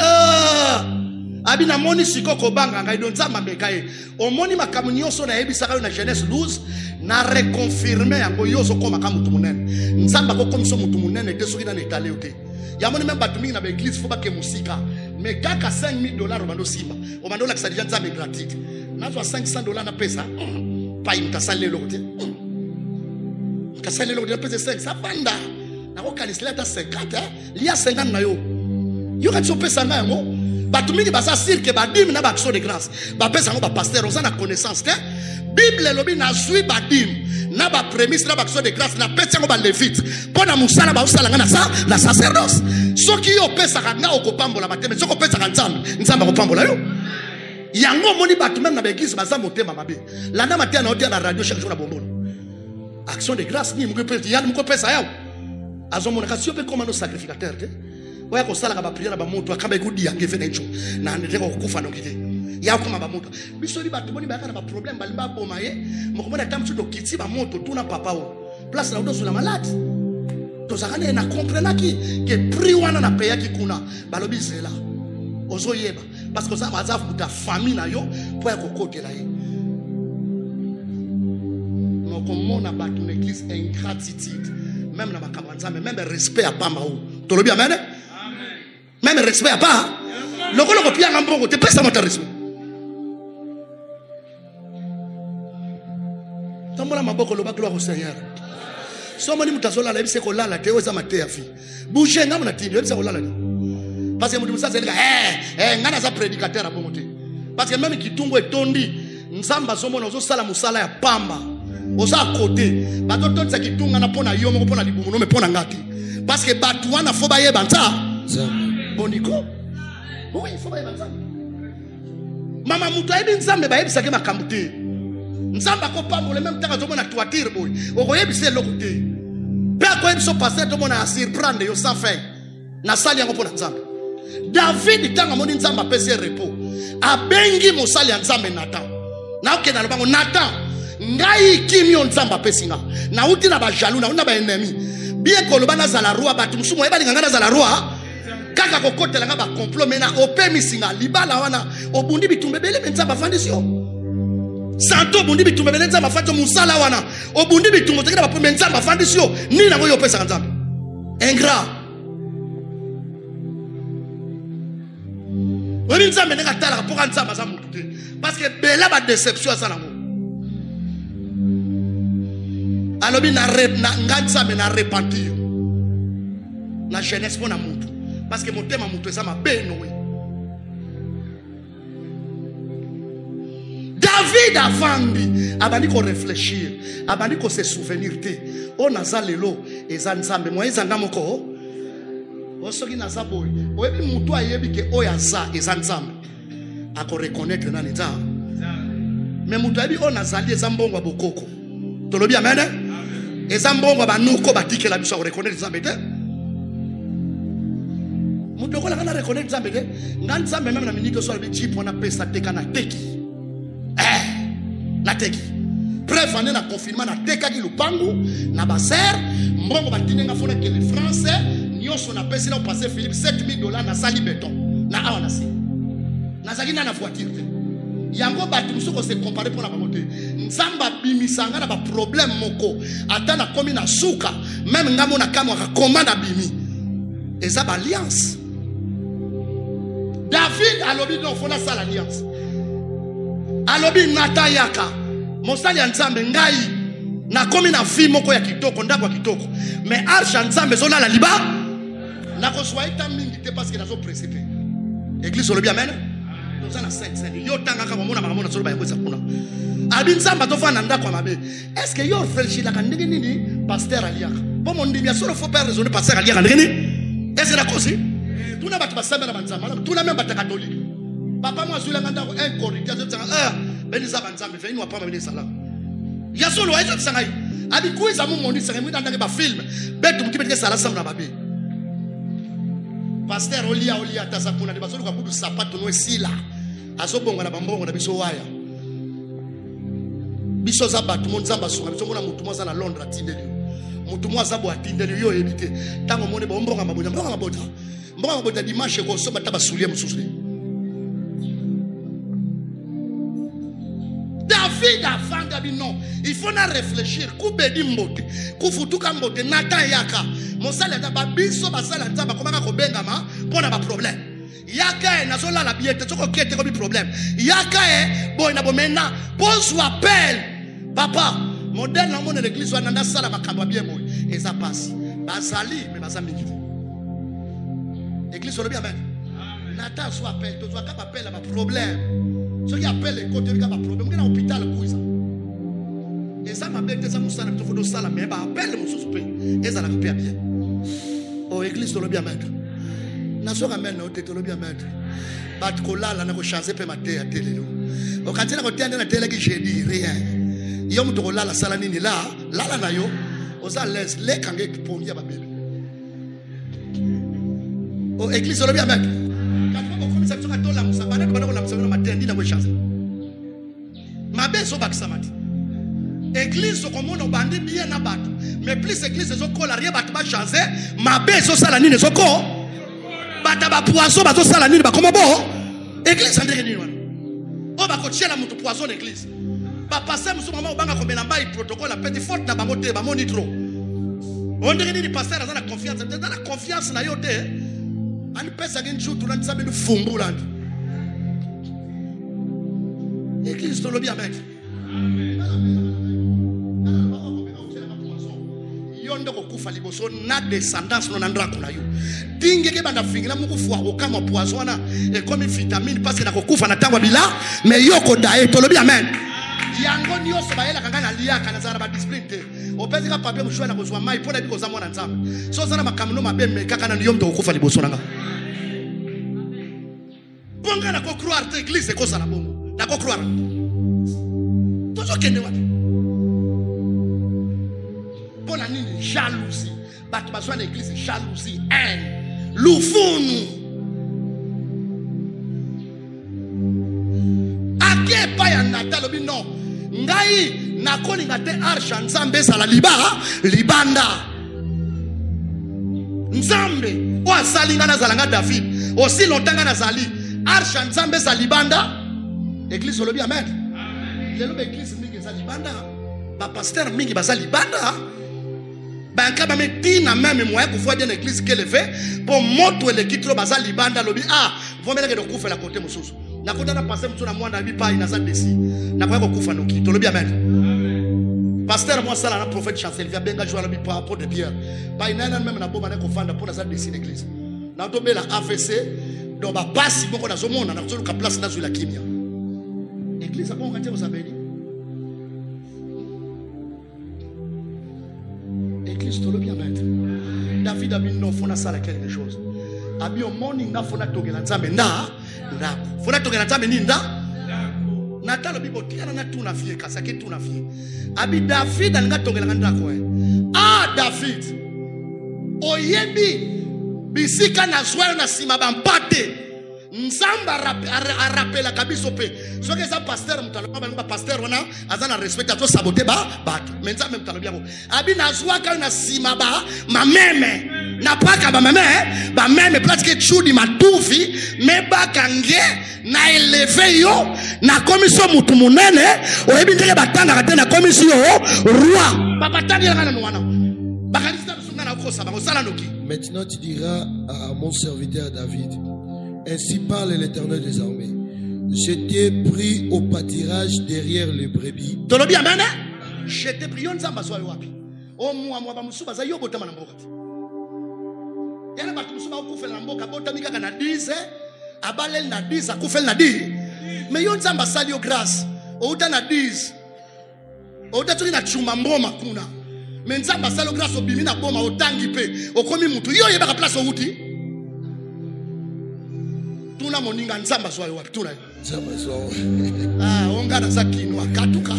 abi na moni sikoko banga ngai don Nzambe mekaye. Omoni makamu nyonso na yebisaka yo na Genèse 12 na reconfirmer yango yoso koma kama mutu munene. Nzambe ko komiso mutu munene te soki na netale ote. Yamoni même batu mingi na l'église faut pas que musika. Mais kaka $5,000 obando simba. Obando la kisa déjà Nzambe gratuit. Na zo $500 na pesa. Pa imtasale lokote. Kasale lokote pesa 5 ça banda. Na ko kanisela ta 50 liya 50 na yo. Yo ka pesa na yango. Batu mingi basa cirque badim na ba action de grâce. Ba pesa ngo ba pasteur on na connaissance te. Bible lobi na zui badim na ba prémisse na ba action de grâce na pesa ngo ba levite. Pona musala ba usala na sacerdoce. Soki yo pesa nga okopambola bateme soko pesa Nzambe okopambola yo. Yango moni batu même na l'église baza motema mabe. La na matin na hotel na radio chaque jour na bombono. Action de grâce ni mko pesa ya mko pesa yao. Azomona kasi yo pe comme no sacrificateur te. Oya ko sala ka ba prière ba moto akamba ikudi yange fe na ncho. Na ndeko kukufa no kite. Ya kuma ba moto. Biso li batu boni ba kana ba problème ba limba boma ye. Moko mona tamsu to kiti ba moto tuna papa o. Place na udo sur la malade. Tozakane na comprendre que prix wana na paye ki kuna balobi zela ozoyeba parce que ça baza futa famille na yo pour ekokotela ye no komona batu l'église ingratitude même na makambo Nzambe même respect à pamba o tolobi amen même respect à pas lokolo ko pia ngambongo te pesa mota respect tambola maboko lo baklo ko Seigneur. Somo ni mutazola la ebise ko lala te oza mate ya fi. Bouger ngamu na tindi ebise ko lala ni. Parce que mutu musa zelika ngana za prédicateur a bongote. Parce que même kitungo etondi Nzamba somo na zo sala musala ya pamba. Oza côté. Bato tonza kitunga na pona yo moko pona libumu no me pona ngati. Parce que batu wana fo ba yeba nza. Boniko. Oui, fo ba yeba nza. Mama mutu ayebi Nzambe ba yebisa ke makambu te. Nzamba ko pambola même taka zomona toiture boy okoyebise lokote pe akoyebiso passer to mona surprendre yo sans fin na sali yango pona Nzambe. David tanga moni Nzamba pese repos abengi mosali ya Nzambe Nathan na okenda lobango Nathan ngai kimio Nzamba pesinga na uti na ba jaloux na una ba ennemi bien ko lobana za la roi batu musumo yeba linganga za la roi kaka kokotela nga ba complot mena opemisinga libala wana obundi bitumbe bele Nzamba fandisio Santo bundi bitumbe benza mafato musala wana obundi bitumbe tekela ba Nzamba fandisio ni na ngoyo pesa Nzambe ingrat woni Nzambe ndeka tala pour Nzamba za mutu te parce que bela ba déception ça nango alobi na Nzambe na repentir na jeunesse pona mutu parce que motema mutu eza mabeno we. David avandi abandi ko réfléchir abandi ko se souvenir te on aza lelo eza Nzambe mo eza ngamoko osoki naza boy oyebi mutu ayebi ke oya za eza Nzambe ako reconnaître na nza mais mutu ayebi on azali eza mbongo bokoko tolobi amen eza mbongo banuko batikela biso ko reconnaître Nzambe te mutu ko la kana reconnaître Nzambe te Nzambe même na minute so bi chip on pesa teka na teki na teki preuve ane na confinement na teka ki lupangu na baser mbongo batinenga fona ke les français nyonso na pesi na passer Philippe $7,000 na sali béton na awa na si na zakina na voiture te yango batu musuko se comparer pour na bamote Nzamba bimisanga na ba problème moko ata na komi na suka même ngamo na kamo ka commande bimi eza ba alliance. David alobi no fona sala alliance alobi Nathan yaka mosali ya Nzambe ngai na komi na vie moko ya kitoko ndako ya kitoko mais arche Nzambe zona la liba na ko soita mingi te parce que nazo précipiter Église sur le bien, amen. Nous sommes à 5. Yo tanga kama mona makamona solo ba yako sakuna. Abinzamba to fa nanda kwa mabe. Est-ce que yo réfléchir la kandenge nini pasteur aliaka? Bon mon dit bien sûr faut pas raisonner pasteur aliaka ndenge nini? Est-ce la cause? Tout na batu basamba na banzamba. Tout na même batu catholique. Papa moi sur la nganda ko un corridor zo tsanga beniza banzamba fe ino pa mabele sala. Ya solo ezo tsanga. Abi kuiza mu mondi tsanga mu ndanga ba film. Betu mutibete sala samna babe. Pasteur olia tasakuna de basolo ka kudu sapato no esila. Azobonga na bambongo na biso waya. Biso za batu monzamba sunga biso mona mutu mwaza na Londres atindeli. Mutu mwaza bo atindeli yo ebite. Tango mone bombonga mabota. Mbonga mabota dimanche ko so bataba soulier mususu. David a vendu non. Il faut na réfléchir. Kubedi mbote. Kufutuka mbote nata yaka. Mosala da babiso basala nzamba komaka ko bengama pona ba problème. Yaka na zola la biete toko kete ko bi problème. Yaka boy na bomena pose ou appel. Papa, modèle na mona l'église wa nanda sala makambo bien moy. Et ça passe. Basali mais basami kiti. Église sur le bien amen. Nata so appel, to so ka appel à problème. Ce qui appelle les côtés de problème, on est à l'hôpital. Et ça m'a bête, ça m'a dit, il faut que ça mais appelle mon suspect. Et ça l'a fait bien. Oh, église, tu l'as bien mettre. N'a pas ramène, tu l'as bien mettre. Bat kola, la n'a pas changé, peut mater à télé. Au quand tu as retenu la télé, j'ai dit rien. Yom tu la salanine là, la na yo, aux à l'aise, les kangé pour y avoir bébé. Oh, église, tu l'as bien mettre. Église comme on bandi bien na bato mais plus église zo kola rien bato ba changer mabe zo sala nini zo ko bata ba poisson ba zo sala nini ba comme bon église ndenge nini wana o ba ko tiela mutu poisson l'église ba passer musu mama obanga ko melamba i protocole petit faute na bango te ba moni trop on ndenge nini pasteur azana confiance dans la confiance na yo te ani pesa ngin jour tulani sabe lu fumbula église to lo bien mettre yondo ko kufa liboso na descendance no nandra kuna yo dinge ke banda fingila mukufu wa kama poison na et comme vitamine parce que na ko kufa na tangwa bila mais yoko dae to lo bien amen yango nyoso bayela kanga na liaka na zara ba discipline te opezi ka papier mushwa na kozwa mai pona biko za mwana nzambe so zana makamno mabeme kaka na yomdo ko kufa liboso nanga bonga na ko croire te église ko sala bongo na ko croire toujours kende wapi pona nini jalousie batu bazwa na église jalousie haine lufunu ake pa ya natalo bino ngai nakoni ngate arsha nzambe sala libanda nzambe o asalinga na zalanga David aussi longtemps na zali arsha nzambe sa libanda église olobi amen lelo ba église mingi za libanda ba pasteur mingi ba za libanda ba nkaba metina même moyen pour voir une église qui élevée pour moto le kitro ba za libanda lobi vomela ke dokufa la côté mususu na kota na pasteur mutu na mwana bi pa ina za desi na kwa kufa no kito lobi amen pasteur moi sala na prophète chancel via benga joie lobi pa pour de pierre ba ina même na bomba na ko fanda pour na za desi l'église na to bela AVC donc ba pasi boko na zomona na ko place na zo la kimia église bon quand vous avez dit église to lo bien mettre David a mis non fona sala quelque chose abi au morning na fona togela nzambe nda fona togela nzambe ni nda natalo bibo tiana na tuna fie kasake tuna fie abi David alinga togela nda ko David oyebi bisika na zwela na sima bampate nzamba rappela kabiso pe soki eza pasteur mutaloba ba pasteur wana azana respect to saboter ba bato menza même talobia ko abi nazwaka na sima ba mameme na paka ba meme presque chudi matufi me bakange na eleve yo na commission mutu munene oyebi ndenge batanga kate na commission roi papa tanga ngana no wana bakalisa sunga na kosa ba osala noki. Maintenant tu diras à mon serviteur David, ainsi parle l'Éternel des armées. Je t'ai pris au pâturage derrière les brebis. Tolobi amen. Je t'ai pris on zamba so wapi. O moi ba musuba za yobo tama na mboka. Yana ba musuba ko fela na mboka bota mika kana 10 abalel na 10 akufel na 10 mais yo nzamba sali yo grâce outa na 10 outa toki na chuma mboma kuna mais nzamba sali yo grâce obimi na boma otangi pe okomi mutu yo yebaka place outi tuna moninga nzamba zwa yo wapi tuna nzamba zwa onga na zakinwa katuka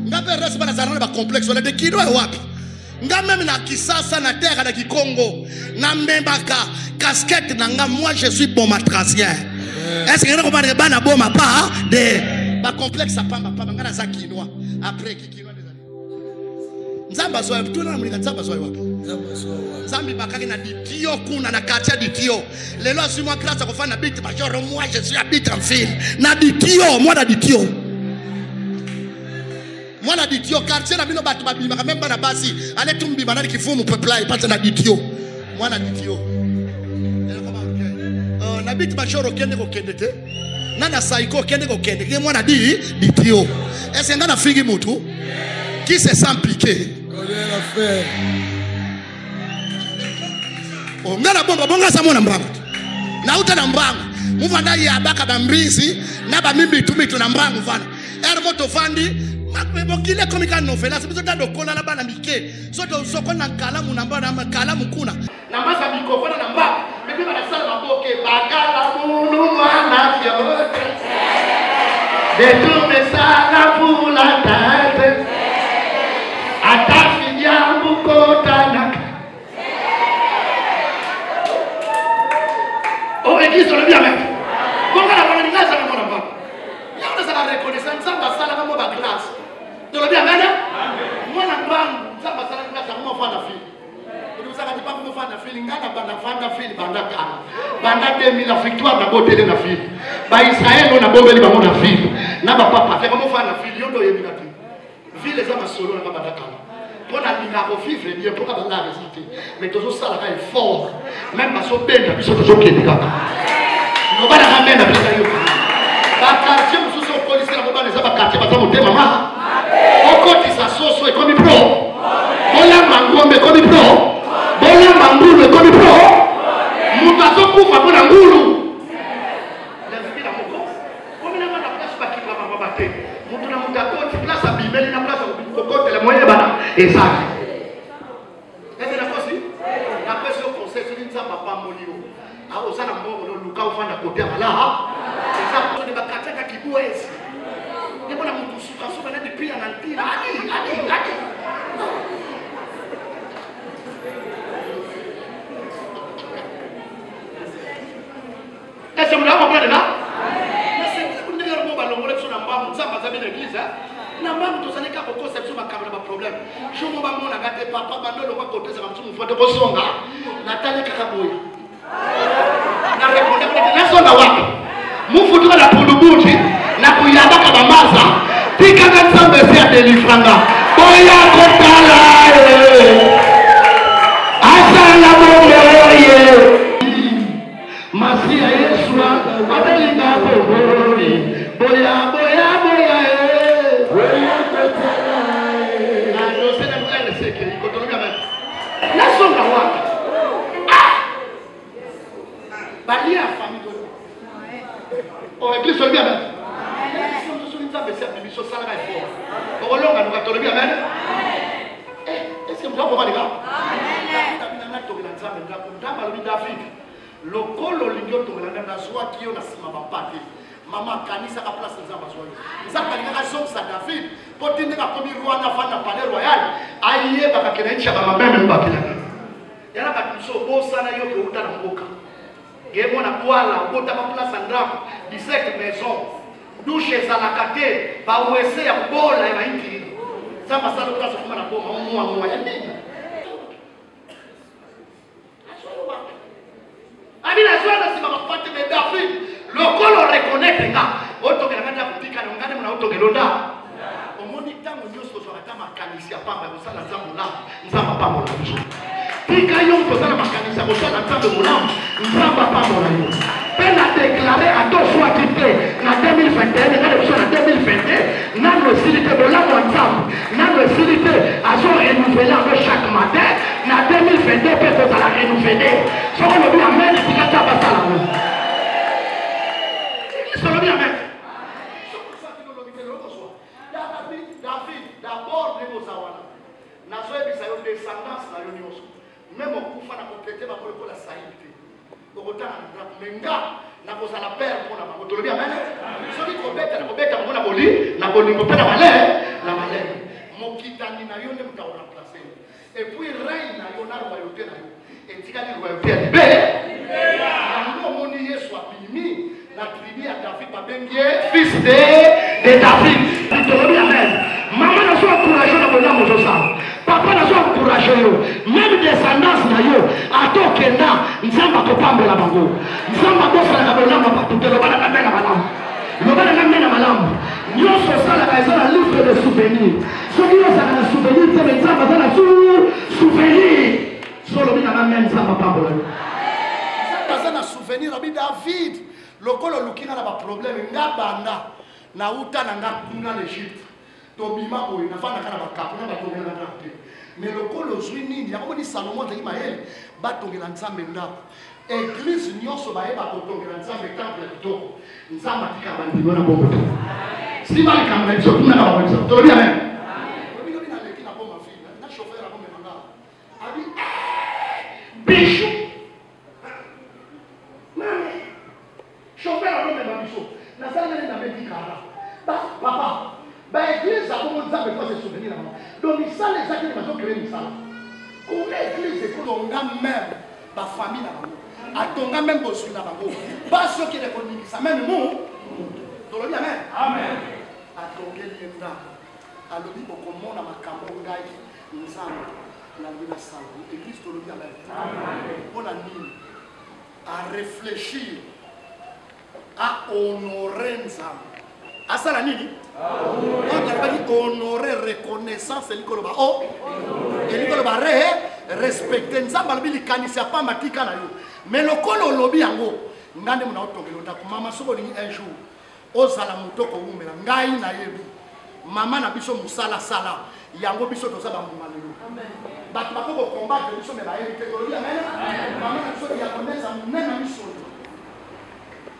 ngape reste bana zarana ba complexe wala de kido wapi nga même na Kisasa na terre na Kikongo na mbembaka casquette na nga moi je suis bon matracien est-ce que vous comprenez bana boma pas de ba complexe pamba nga na zakinwa après kikinwa des années nzamba zo tout na mlinga nzamba zo wapi nzambi bakaki na ditio kuna na quartier ditio lelo asimo grâce ko fa na bit major moi je suis habite en ville na ditio moi na ditio moi na ditio quartier na bino batu babima même bana basi ale tumbi banali kifumu peuple ipata na ditio moi na ditio na bit major okende ko kende te na saiko okende ko kende ke moi na ditio est-ce que ngana figi mutu qui se sent piqué connaît l'affaire ngana bonga sa mona mbanga na uta na mbanga muvanda ya baka bambizi na bamimbi tumitu na mbanga mvana moto fandi makbokile komika novela sibizo tando kona na bana mike soto soko na kalamu na mbana kalamu kuna na mbasa mikofona na mbanga bibi bana sala maboke bagala munu mwana fiote de tume sala pula tate atafi jambu kotana oh église on le bien même bonga na bana ngasa na mbona mbanga yao na sala reconnaissance samba sala kama ba classe de le bien même moi na mbanga samba sala classe kama fana fili ndio saka tipa kama fana fili ngana bana fana fili banda kama banda 2000 la victoire na botele na fili ba Israël na bombeli ba mona fili na ba papa fait kama fana fili yondo yebi na tu ville za masolo na banda kama on a dit la vivre bien pour pas la résulter mais toujours ça là est fort même pas so benda biso toujours qui est kaka no bana kamena pesa yo ba quartier mususu police na baba les ba quartier ba tamu tema ma okoti sa soso et comme pro bola mangombe comme pro bola mangulu comme pro mutazo kufa bona ngulu la vivre la moko comme na bana place ba kipa ba bate mutu na mutakoti place abimeli na place kokote la moyenne bana exact est-ce la cosa la question conseil sur nzamba pa molio a osana mbongo no luka ufanda kotea mala exact on ba kataka kibwezi ni bona mtu suka suka na pia na mpira adi est-ce que vous l'avez compris là c'est pour dire mo ba longole sur na mbambo nzamba za bien église na mbambo tozalika ko conception makabla ba problème je mo ba mona gate papa bandolo ba koteza ka mtu mfoto ko songa natali kaka boy na rekonda na songa wapi mufutu na pulubuti na kuyaba ka bamaza tika na nzambe sia delifranga boya kotala asala boye masia Yesu adalinga bobori boya balia famille oh église le bien même nous sommes tous les amis sur ça là fort pour longa nous va bien même est-ce que vous avez les gars David lokolo lingio tongela na zwa kio na sima bapate mama kanisa ka place nzamba zwa nzamba linga zonsa David potinde ka komi rwanda fana palais royal aye baka kenaisha ba mabeme mbakila yana batumso bosana yo ke utana mboka ngemo na kwala ukota ba place ndako 17 maison douche za la kate ba wese ya bola ya inki nzamba sala place kuma na boma mwa ya nini Amina zwana sima mapate me David lokolo reconnaître nga otoke na ngata kupika na ngane mna otoke londa omoni tango nyoso so atama kanisa pamba kusala nzambo na nzamba pamba na biso tika yo kusala makanisa kusala nzambo na nzamba pamba na yo peine à déclarer à toi soit quitté en 2021, en 2022, n'a possibilité de la ensemble, n'a possibilité à se renouveler chaque matin, en 2022, peut-être à la renouveler. Si on le dit amen, il y a pas ça là. Si on le dit amen. David, d'abord, les Mozawana. Nazoé Bisayo, descendance, la Yonioso. Même au coup, il faut compléter ma pour la saïdité. Au retard, Menga, n'a pas la paire pour la maman. Tu le dis, amen. Celui qui obète, on a volé, n'a pas le coupé la malène. Mon kitani n'a yon pas remplacé. Et puis, règne n'a yon a royauté n'a yon. Et tu as dit royauté à libérer. N'a mon nié soit bimi. La tribu à David Babenguier, fils de David. Tu le dis, amen. Maman n'a pas encouragé dans mon âme aux ça. Papa n'a pas encouragé. Même descendance n'a yo. A toi Kenda, Nzamba Kopambe la bango. Nzamba Kofa la bango, Papa le bala kamena malam. Le bala kamena malam. Nous sommes ça la livre de souvenirs. Ceux qui ont ça souvenir, c'est les Nzamba dans la souvenir. Sur le bala kamena Nzamba Pambe. Nzamba dans souvenir avec David. Le col lukina na ba problème ngabanda na uta na ngakuna l'Égypte. Tobima oyo na fana kana ba kapuna ba tongela na te. Mais le col ozwi nini ya komoni Salomon de Imaël ba tongela nzambe ndako. Église nyonso ba eba ko tongela nzambe temple kitoko. Nzamba tika ba ndimo na bongo. Si ba kamera zo kuna na ba zo. To bien même. Obi obi na leki na bomba fille. Na chauffeur na bomba na. Abi bichou. Chauffeur à l'homme et ma bichot. La salle n'est pas dit papa. L'église a commencé à me faire des souvenirs. Donc, il sait les actes de ma créé une salle. Pour l'église, c'est pour ton gars même, ma famille, à ton gars même, pour celui-là, pas ceux qui reconnaissent ça, même nous. Tu le dis, amen. Amen. À ton gars, il y a à l'objet pour qu'on monte à ma camongaï, nous sommes la vie de la salle. L'église, tu le dis, amen. On a mis à réfléchir. À honorer Nzambe. À ça la nini? On a dit honorer, reconnaissance et l'ikoloba. Oh, et l'ikoloba respecter Nzambe albi likanisa pas matika na yo. Mais le kolo lobi yango ngande muna otongelo ndako mama soko ni un jour ozala mutoko umela ngai na yebi. Mama na biso musala sala yango biso toza ba mumalelo. Amen. Batu bakoko combattre biso me ba hérité kolobi amen. Mama na biso ya connaître munena biso.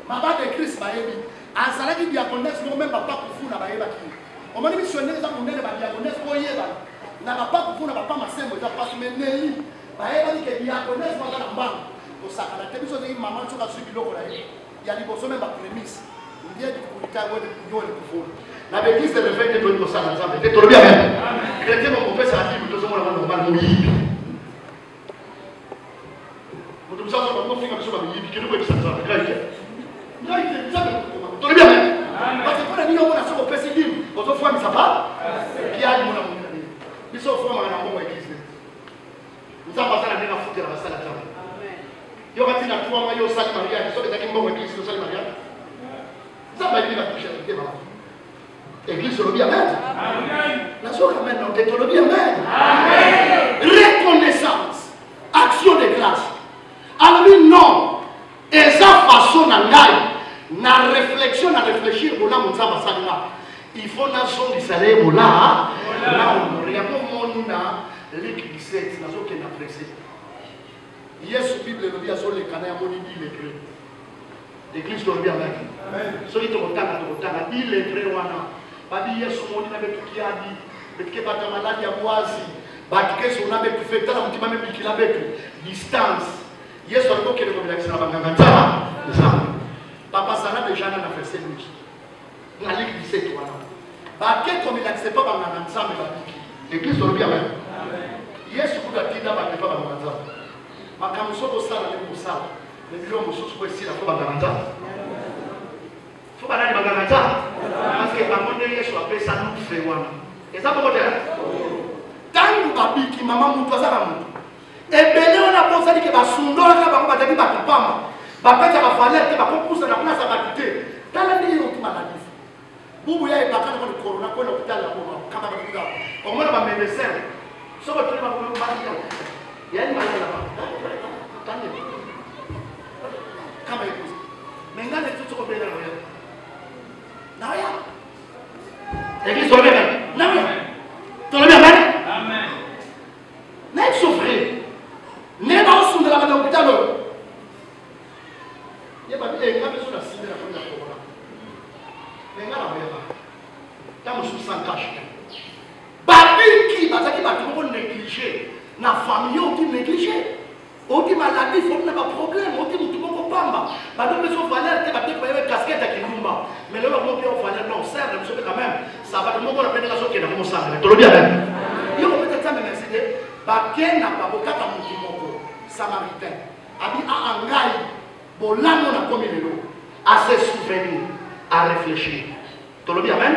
Ma part de Christ baebi azala ki diaconesse no même papa kufuna baeba ki omoni missionnaire za munene ba diaconesse oyeba na papa kufuna papa masembo za passe meneli baeba ni ke diaconesse mo za mbanga to sakala te biso ze mama tsoka su biloko la ye ya liboso même ba prémisse ndiye di kulita wode kujole kufuna na l'église de fait que to sala nzambe te to bien même chrétien mo pesa ati to zo mona mwana mbanga mo yibi mo to biso ba mo finga biso ba yibi kilo ko bisa nzambe kaje. Tu le bien même. Parce que quand on a sur le PC, on se voit, mais ça va. Qui a dit mon amour? Ils sont formés à la bonne église. Nous avons passé la même à foutre dans la salle à table. Il y aura t il la trois maillots au salle mariage, ils sont des bonnes églises au salle mariage. Ça va être la touche à l'idée. Église sur le bien même. La soirée maintenant, tu es le bien même. Reconnaissance. Action de grâce. Alors, non. Et ça façon à na réflexion, na réfléchir, on a mon ça il faut na son d'Israël, on a, on a mon na Luc 17, na zo qui n'a pressé. Yes, Bible le dit à son les canards, on dit il est prêt. L'église doit bien avec. Celui qui est il est prêt, on a. Pas dit yes, on dit avec tout qui a dit, mais qui est pas malade, il y a boisi, bah qui est son avec tout fait, on dit même qu'il a avec distance. Yes, on dit qu'il est comme ça. Papa Sana déjà n'a fait ses nuits. La Ligue 17, voilà. Bah, comme il n'accepte pas dans l'ensemble de la Ligue. L'église doit bien même. Yes, vous avez dit là, pas dans l'ensemble. Ma camusson au salon, les moussards. Les millions de choses pour essayer la fois dans l'ensemble. Il faut pas aller dans l'ensemble. Parce que par contre, yes, on appelle ça nous fait one. Et ça, pour dire, tant que babi qui maman moutoise à la moutou. Et bien, on a pensé que ma soundora, ma dit ma papa. Bapeta ba valeur te ba pousse na place à quitter. Tala ni yo maladie. Bubu ya ipaka na corona ko l'hôpital la ko kama ba kuda. Au moins ba médecin. So ba tuli ba ko ba ya. Ya ni malala ba. Tande. Kama iko. Église, tu le bien. Non, tu le bien. Amen. N'est-ce souffrir. N'est pas au son de la madame hôpital. Il n'y a pas de besoin de signer la première fois. Mais il y a la meilleure. Quand je suis sans cache. Babi qui va négliger. La famille qui négligé. Qui maladie, il faut pas de problème. Qui ne peut pas pas de besoin de valeur. Tu vas te faire une casquette à Kinumba. Mais là, on va valeur. Non, certes, quand même. Ça va te montrer la pénétration qui est dans mon sang. Tu le dis bien. Il y a peut-être ça, mais merci. Baké n'a pas beaucoup de monde. Samaritain. Abi a engaï. Bon, là, on a commis le lot. À se souvenir, à réfléchir. Tu le dis bien.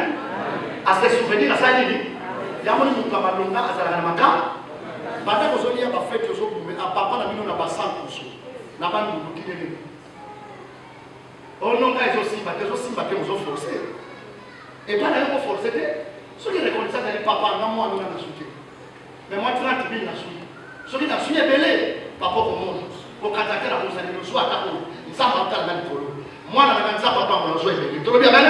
À se souvenir, à ça, il dit. Il y a un monde qui va malonga, à ça, la maka. Pendant que vous avez fait que vous avez papa, on a 100%. N'a pas de qui oh non, ils aussi, ils ont forcé. Et pas d'ailleurs forcé. Ceux qui reconnaissent ça, c'est papa, non, moi, on a soutien. Mais moi, 30 000 la suite. Ceux qui la suite est belé, papa, pour moi. Pour contacter la personne, nous sommes à ta cour. Nous sommes à ta même cour. Moi, dans la même papa, on a joué belé. Tu le bien, ben?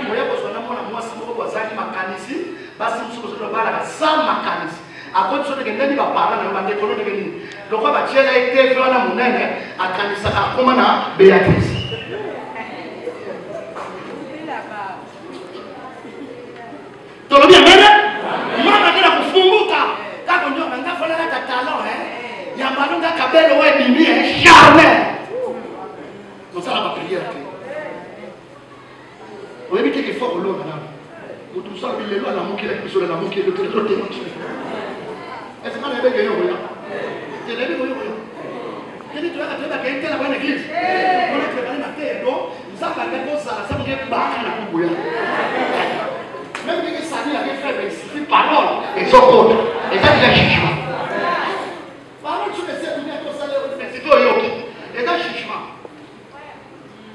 Moi, je suis moi, si vous avez un mécanisme, parce que vous avez sans mécanisme. À cause de ce que vous avez parlé, vous avez dit, donc, on va tirer la idée de la monnaie, à Kanisa, à Komana, Béatrice. Tu le bien, ben? Moi, je vais vous faire quand on dit, on va faire un talent, il y a un ballon qui a belle ouais, bimi, jamais. Donc ça, la prière. Vous avez dit qu'il faut que l'eau, madame. Vous tout ça, il est là, l'amour qui est sur l'amour qui est le plus de est-ce qu'on a bien gagné au voyage? Tu l'as vu au voyage? Tu as dit, tu as gagné la bonne église. On a préparé ma terre, donc, nous avons fait comme ça, ça veut dire battre la coupe. Même si ça dit la vie fait, mais il suffit de parole, et son code. Et ça, c'est un jugement. Parole sur les sept minutes, ça, c'est tout, et c'est un jugement.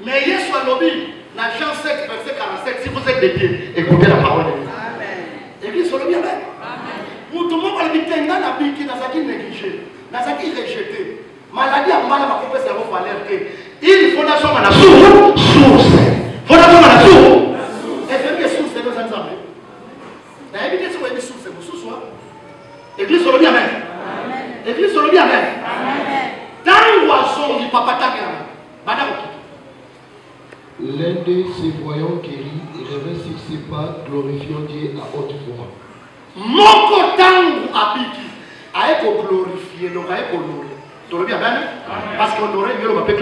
Mais hier soit lobby, la Jean 7, verset 47, si vous êtes dédiés, écoutez la parole de Dieu. Église sur le bien, ben. Tout le monde va dire que la vie qui n'a pas négligé, n'a pas rejeté. Maladie à mal, ma compétence, il faut alerter. Il faut la somme à la source. Il faut la somme à la source. Et c'est une source de nos ensembles. La vie, c'est une source, c'est une source. Église sur le bien, même. Église sur le bien, même. Dans le oiseau, il papa taguer. L'un de ses voyants guéris revint sur ses pas, glorifiant Dieu à haute voix. Mon tangu abiki a glorifié, donc a honoré. Tu le bien, parce qu'on aurait mieux le papier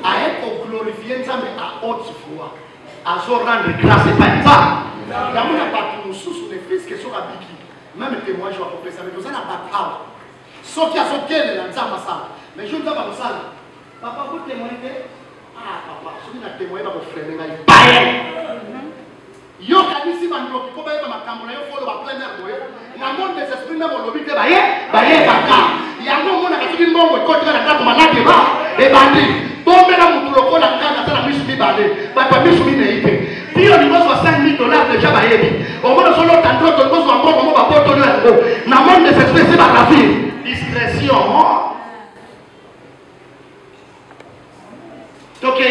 a glorifié à haute voix. À se rendre grâce et pas ça. Il y a un partout sous les fils qui sont abiki. Même témoin, je vais apporter ça, mais nous allons battre. Sauf qu'il y a ce qu'elle est dans la salle. Mais je ne vais pas dans la salle. Papa, vous témoignez? Ah, papa, je vais témoigner pour frère. Yo kanisi bandro ko ba ma kambola yo folo ba plein air boye na monde des esprits na mo lobi te ba ye baka ya ngo mona ka tuki mbongo ko tira na ko malade ba e bandi bombe na mutu lokola kana tala misu mi bale ba pa misu mi ne ite pio ni bozo $5,000 déjà ba yebi o mo solo tantro to bozo mbongo mo ba poto lo ngo na monde des esprits ba rafi discrétion OK.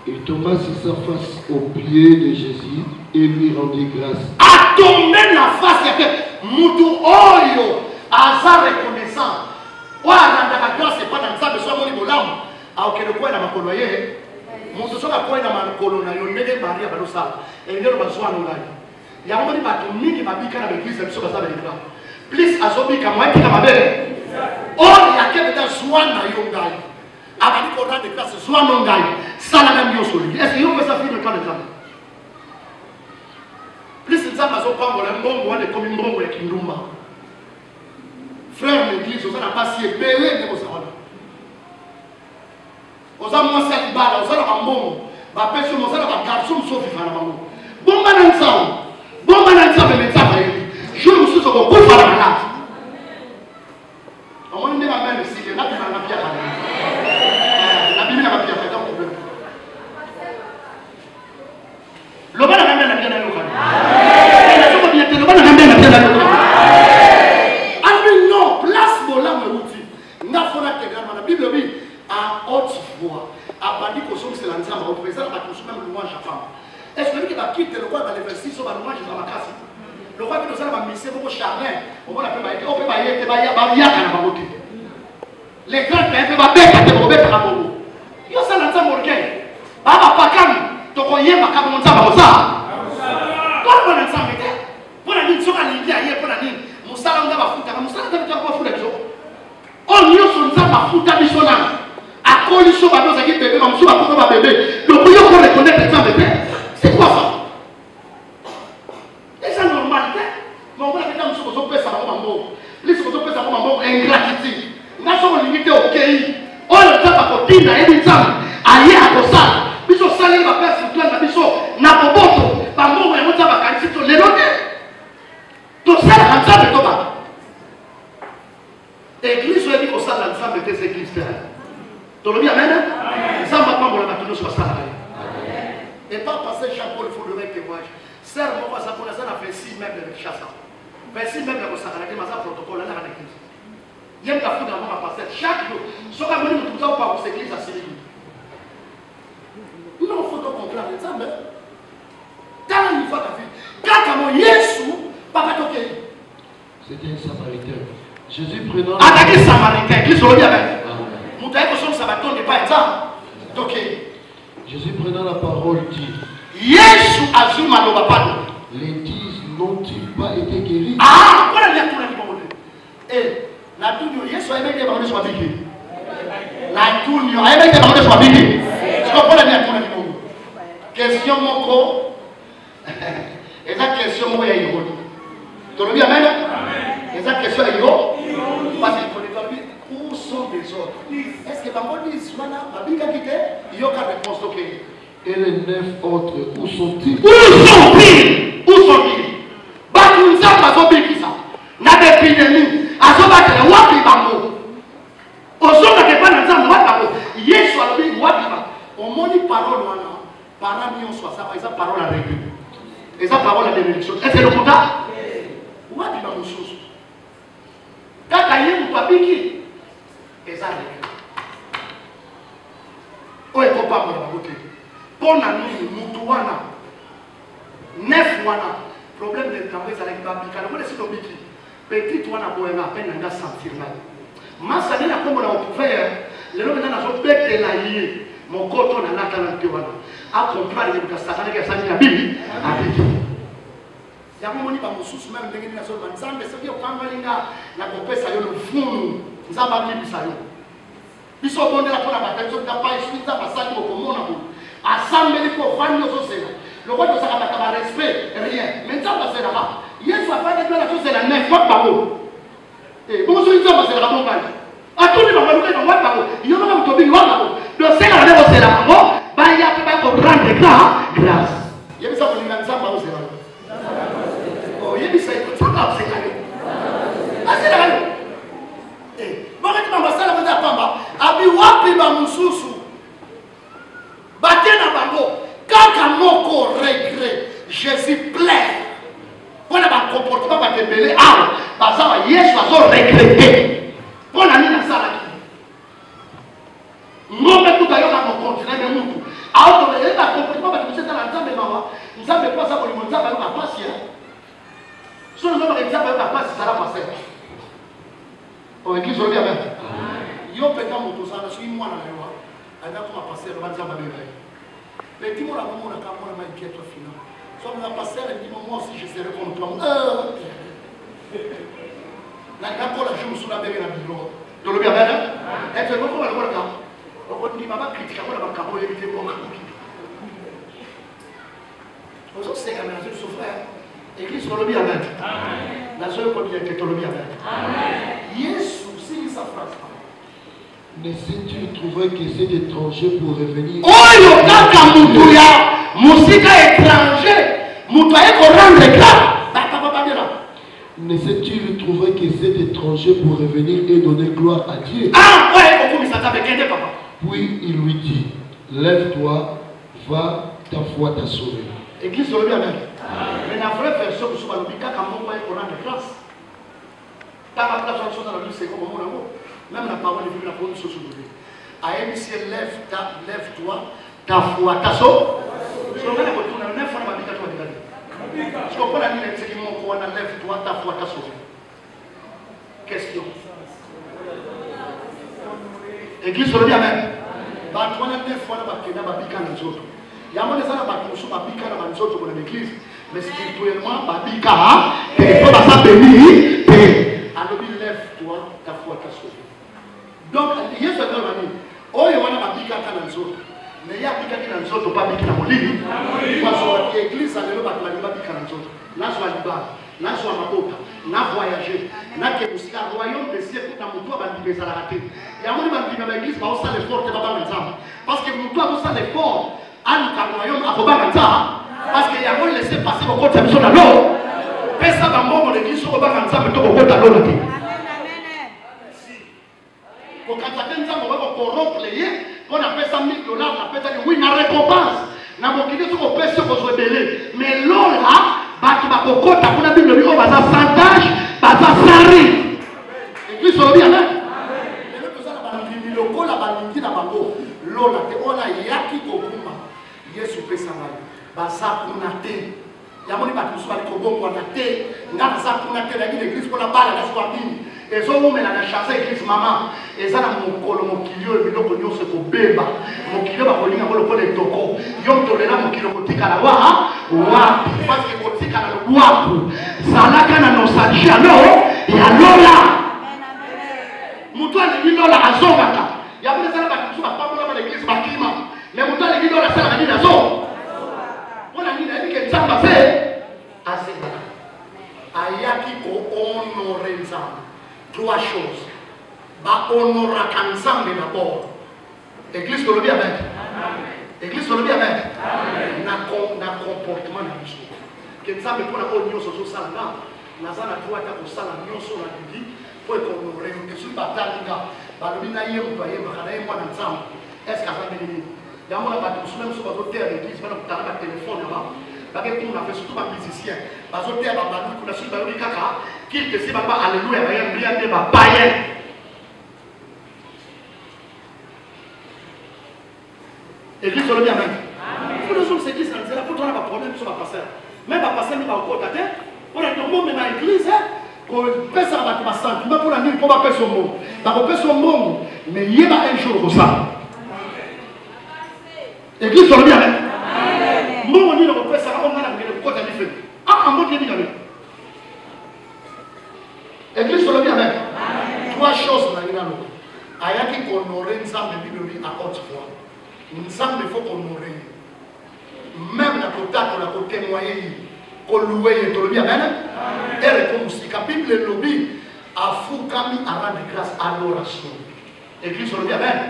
Il tomba sur sa face au pied de Jésus et lui rendit grâce. A tombé la face et que Moutou Oyo a sa reconnaissance. Ou à la grâce, c'est pas dans ça, mais soit mon libolam. A auquel le point dans ma coloyer. Moutou soit la point dans ma colonna, il y a des barrières à l'ossal. Et il y a des besoins au laïc. Il y a un moment où il y a des gens qui l'église, ils sont pas avec moi. Plus à Zobi, comme moi, qui m'a belle. Or, il y a quelqu'un qui soit dans Yongai. Abadi ko rendre grâce soit non gagne ça la même chose est-ce que vous pouvez ça finir le temps de ça plus ça va so pas le mbongo wale comme mbongo ya kindumba frère l'église on n'a pas si belé de ça on a moi ça libala on a la mbongo ba pêche on a la garçon so vivant la mbongo bomba na nsa mais ça va je me suis so ko fa la malade on ne va même si là tu vas la pierre le bon a bien la local. Non, place Bola Mouti. N'a pas la Bible dit à haute voix. À Badi Kosom, c'est l'ensemble, au présent, à tous même le mois Japon. Est-ce que tu vas quitter le roi dans les versets sur le mange dans ma casse? Le roi qui nous a mis c'est beaucoup charnel. On va l'appeler on peut pas y être, pas y avoir. Les grands peuvent pas bêter, te remettre à Bobo. Yo ça n'a pas morgué. Baba pakam, to koye makam monza bamoza. Pour mon ensemble, pour la ligne sur la ligne hier pour la ligne. Musala nga bafuta, musala nga bafuta bafuta biso. On yo sonza bafuta biso na. Akoli so bado za ki bébé, mamusu bafuta ba bébé. Donc yo ko reconnaître ça bébé. C'est quoi ça? C'est normal, mais on va la mettre sur son pèse à mambo. Les sur son pèse à mambo ingratitude. N'a pas limité au pays. On le tient à côté, na ebi tsam. Aye a kosa. Biso sali ba pèse sur toi na biso na boboto. Ba mo e mo tsa ba kanti to le note. To sala kanza de toba. Église o dit ko sala nzambe te église terre. To lo bi amen. Nzamba pa mo la batino sur sala. Et pas passer Jean-Paul faudrait témoignage. Serre moi ça pour ça na fait 6 mètres de chasse. 26 mètres de ça na ma protocole là na l'église. Il y a un café dans ma passer chaque jour. Ce qu'on a dit tout ça par l'église à Sénégal. Non, faut pas comprendre ça mais dans une fois ta vie. Quand mon Jésus papa toqué. C'était un samaritain. Jésus prenant attaquer samaritain, Christ le dit avec. Moutaï que son sabaton n'est pas ça. Toqué. Jésus prenant la parole dit Jésus a vu ma lobapado. Les 10 n'ont-ils pas été guéris? Ah, voilà les tourner pour moi. Eh, la tournure, Jésus a aimé des paroles sur la Bible. La tournure, a aimé des paroles sur la Bible. Tu comprends la bien tourner pour moi. Question mon corps. Et la question moi est ironique. Tu le dis amen? Et la question est ironique. Parce qu'il faut les dire où sont les autres? Est-ce que maman dit la Bible a quitté? Il y a aucune réponse. Et les 9 autres, où sont-ils? Où sont-ils? Où sont-ils? Bakunza bazobikisa. Na épidémie. Azobakela wapi bango. Ozonga ke pa na nzambe wapi bango. Yesu alobi wapi bango. Omoni parole wana. Para nyonso asaba eza parole à règle. Eza parole à bénédiction. Est-ce que le contat? Wapi bango susu. Kaka ye mutu abiki. Eza règle. Oye kopa mo bango te. Pona nini mutu wana. Neuf wana. Problème de travail ça avec babika. Le c'est tombiki. Petit wana boyenga peine nga sentir là. Masa nina kombo na ouvert. Le nom na zo bete la yé. Mon koto na laka na wana. A comprendre que ça ça que ça ni la Bible. Abiki. Ya moni ba mususu même ndenge na so banzambe so yo kambalinga na kopesa yo no funu. Nzamba bibi sa yo. Biso bonde la pona ba tenzo da pa iswiza basali ko mona ko. Assemblée pour vendre nos océans. Le roi de Sarabaka va respect, rien. Maintenant, c'est là-bas. Hier, ça va être la chose, c'est la neuf fois par an. Et bon, c'est la bonne balle. À tous les moments, nous avons par an. Il y a un peu de temps. Le Seigneur a c'est la mort. Il y a pas de grâce. Il y a ça, on y a ça, on y a oh, il y a ça, c'est là. Ah, c'est là. Eh, bon, quand tu m'as ça, on va pas. Abi wapi ba mususu. Batena bango. Quand moko regret, Jésus plaît. Voilà mon comportement va te mêler. Ah, parce que Yesu a regretté. Pour la nuit, ça là. Nous mettons d'ailleurs dans mon continent de nous. Alors, le comportement va te mêler dans la nzambe maman. Nous avons pas ça pour le monde, ça va pas passer. Si nous avons exemple, ça va passer, ça va passer. Oh, église, je reviens même. Yo peut-être mon tout ça, je suis moi dans le roi. Alors, comment passer le nzambe bébé. Mais dis-moi la maman, on a quand même un inquiète au final. Soit on a passé, elle dit moi aussi je serai contre toi. La pour la joue sur la bébé dans le bureau. Tu le bien, hein? Et tu veux qu'on va le voir. On va dire maman critique, on va le éviter pour le vous autres, c'est quand même la seule souffrance. Église, tu le bien, hein? La seule communauté, tu le bien, hein? Jésus, c'est sa phrase. Mais si tu trouvais que cet étranger pour revenir. Oh, yo, kaka mutuya, musika étranger, mutuya ko rendre grâce. Mais si tu trouvais que cet étranger pour revenir et donner gloire à Dieu. Ah, ouais, beaucoup ça t'avait gagné, papa. Puis il lui dit, lève-toi, va, ta foi t'a sauvé. Église, sur le bien même. Mais la vraie version que sur le bika, quand on va rendre grâce. Quand ma place dans la vie, c'est comme mon amour. Même la parole est venue la parole sur le à émission lève-toi, ta foi, ta sauve. Sur le même côté, on a 9 qu'on a dit que mon lève-toi, ta foi t'a sauvé. Question. Église, on dit Amen. Bah, toi, on a des fois, on a des autres. Il y a des gens qui ont dans l'église, mais spirituellement, babika, et toi, ça béni, et alors, lève-toi, ta foi t'a sauvé. Donc, il y a ce qu'on a dit. Oh, il y a des babika dans les autres. Mais il y a des babika dans les autres, pas babika dans l'église. Parce que l'église, ça ne veut pas que babika dans les autres. Là, soit libre. Là, soit ma boca, n'a voyagé, n'a que aussi le royaume des siècles dans mon toit, va dire ça la raté. Il y a un moment qui dans l'église, on s'en l'effort, c'est pas ensemble. Parce que mon toit, on s'en l'effort, à notre royaume, à Robert Ganza, parce qu'il y a un laissé passer au côté de son allo. Mais ça, dans mon église, on va ensemble, plutôt au côté de l'eau. Pour quand ça vient, on va corrompre les yeux, on appelle ça $1000, on appelle ça oui, la récompense. Dans mon église, on peut se rebeller. Mais l'eau là, batu bakokota kuna Bible biko baza santage baza sari église olobi amen lelo tozala bandimi lokola balingi na bango lola te ona yaki kokuma Yesu pesa ngai baza kuna te yamoni batu mosusu bali kobongwana te nga baza kuna te nayaki l'église mpona bala na swa bini ezomela na chanse église mama eza na mokolo mokili oyo biloko nyonso ekobeba mokili oyo bakolinga ngo lokola etoko yo tolela mokili okotikala wapi parce kotikala wapu zalaka na nostalgie alo ya lola moto alingi lola azongaka yango ezala bato mosusu bapambolaka na église bakima mais moto alingi lola asalaka nini azo mpona nini ayebike nzambe aze azengaka ayaki kohonore nzambe. Trois choses. Ba honoraka nzambe d'abord. Église que le bien avec. Église que le bien avec. Na comportement na biso. Que nzambe pona ko nyonso so sala na zana droit ta ko sala nyonso na bibi pour honorer que sur batalinga ba lobi na yemo ba yemo kana yemo na nzambe. Est-ce que ça béni? Ya mona ba tout même so ba ko terre église ba ko tala ba téléphone là. Ba ke pour na fait surtout ba musicien. Ba so terre ba ba ko na sur ba lobi kaka qu'il te sait pas alléluia rien bien de ma païen. Église sur le bien même. Pour les autres églises, c'est là pour toi pas problème sur ma pasteur. Même pas pasteur ni pas au côté. On est tout le monde dans l'église qu'on peut ça va te sentiment pour la nuit pour pas faire son monde. Pas pour faire son monde, mais il y a un jour comme ça. Église sur le bien même. Mon on dit on peut ça on a le côté différent. Ah en mode bien. Église sur le bien même. Trois choses dans l'île. Ayaki honorer Nzambe Bible à haute voix. Nzambe faut honorer. Même la côté qu'on a témoigné, qu'on louait tout le bien même. Et répond aussi que la Bible le lobby a foukami à rendre grâce à l'oration. Église sur le bien même.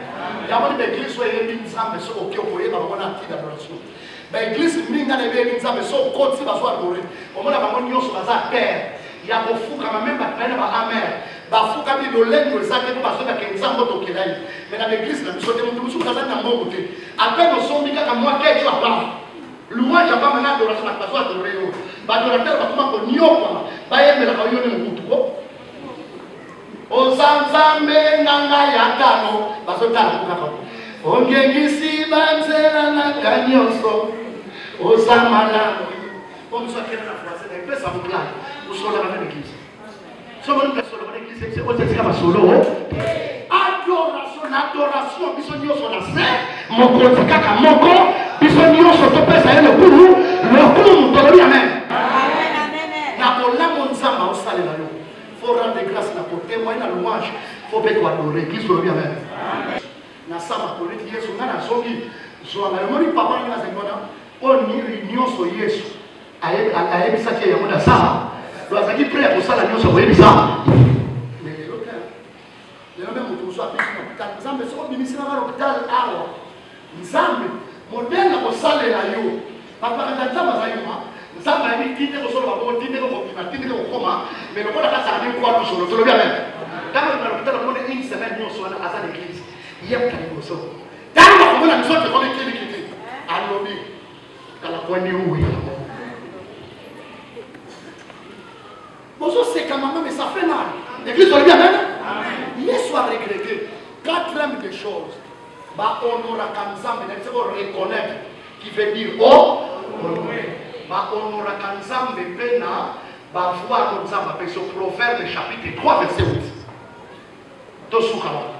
Il y a une église où il y a une Nzambe sur le cœur pour y avoir un acte d'adoration. L'église minga ne veut Nzambe sur le côté va soit adoré. Au moment où on y a terre. Il y a beaucoup de même bataille ba amer ba fuka bi do lengo zake ko basoka ke nzambo to kelai mais dans l'église na biso te mutu musu kaza na mbongo te après no sombi kaka moi kejo apa louange apa mana adoration na baso adoré yo ba adorateur ba kuma ko nyoko ba yemela ka yone mutu ko ozanzambe nanga yakano baso tala ko ongengisi banzela na kanyoso ozamala on soit qu'elle a fois c'est un peu ça vous plaît sur la même église. Si on est sur la même église, c'est aussi comme solo. Adoration, bisogno sur la scène, mon côté kaka moko, bisogno sur ton père, ça y est le coup, dans le bien même. La bola mon zamba au salé là. Faut rendre grâce na pour témoigner la louange, faut bien adorer l'église sur le bien même. Na sama politique Yesu na songi, zo na moni papa na zengona, on ni réunion sur Yesu. Ayebisa tie yango na sama. Lorsqu'il prie pour ça, la nuit se voyait bizarre. Mais l'hôpital, même au soit l'hôpital, Nzambe soko bimisina na l'hôpital awa. Nzambe modèle ko sala la yo. Papa ka Nzambe za yo ma. Nzambe ani tinde ko solo ba ko tinde ko bima tinde ko koma, mais le ko ka sa ni ko solo to bien même. Dans l'hôpital on est une semaine nous sur la azan église. Il y a pas de so. Dans le ko na sorte ko ki ki. Alobi. Kala ko ni oui. Bonjour, c'est quand même, mais ça fait mal. L'église, on est bien même. Il soit regretté. Quatrième des choses. Bah, on aura comme ça, mais il faut reconnaître. Qui veut dire, oh, bahonoraka nzambe mpe na bavoi to nzambe ape so Proverbe chapitre 3 verset 8 tosuka wana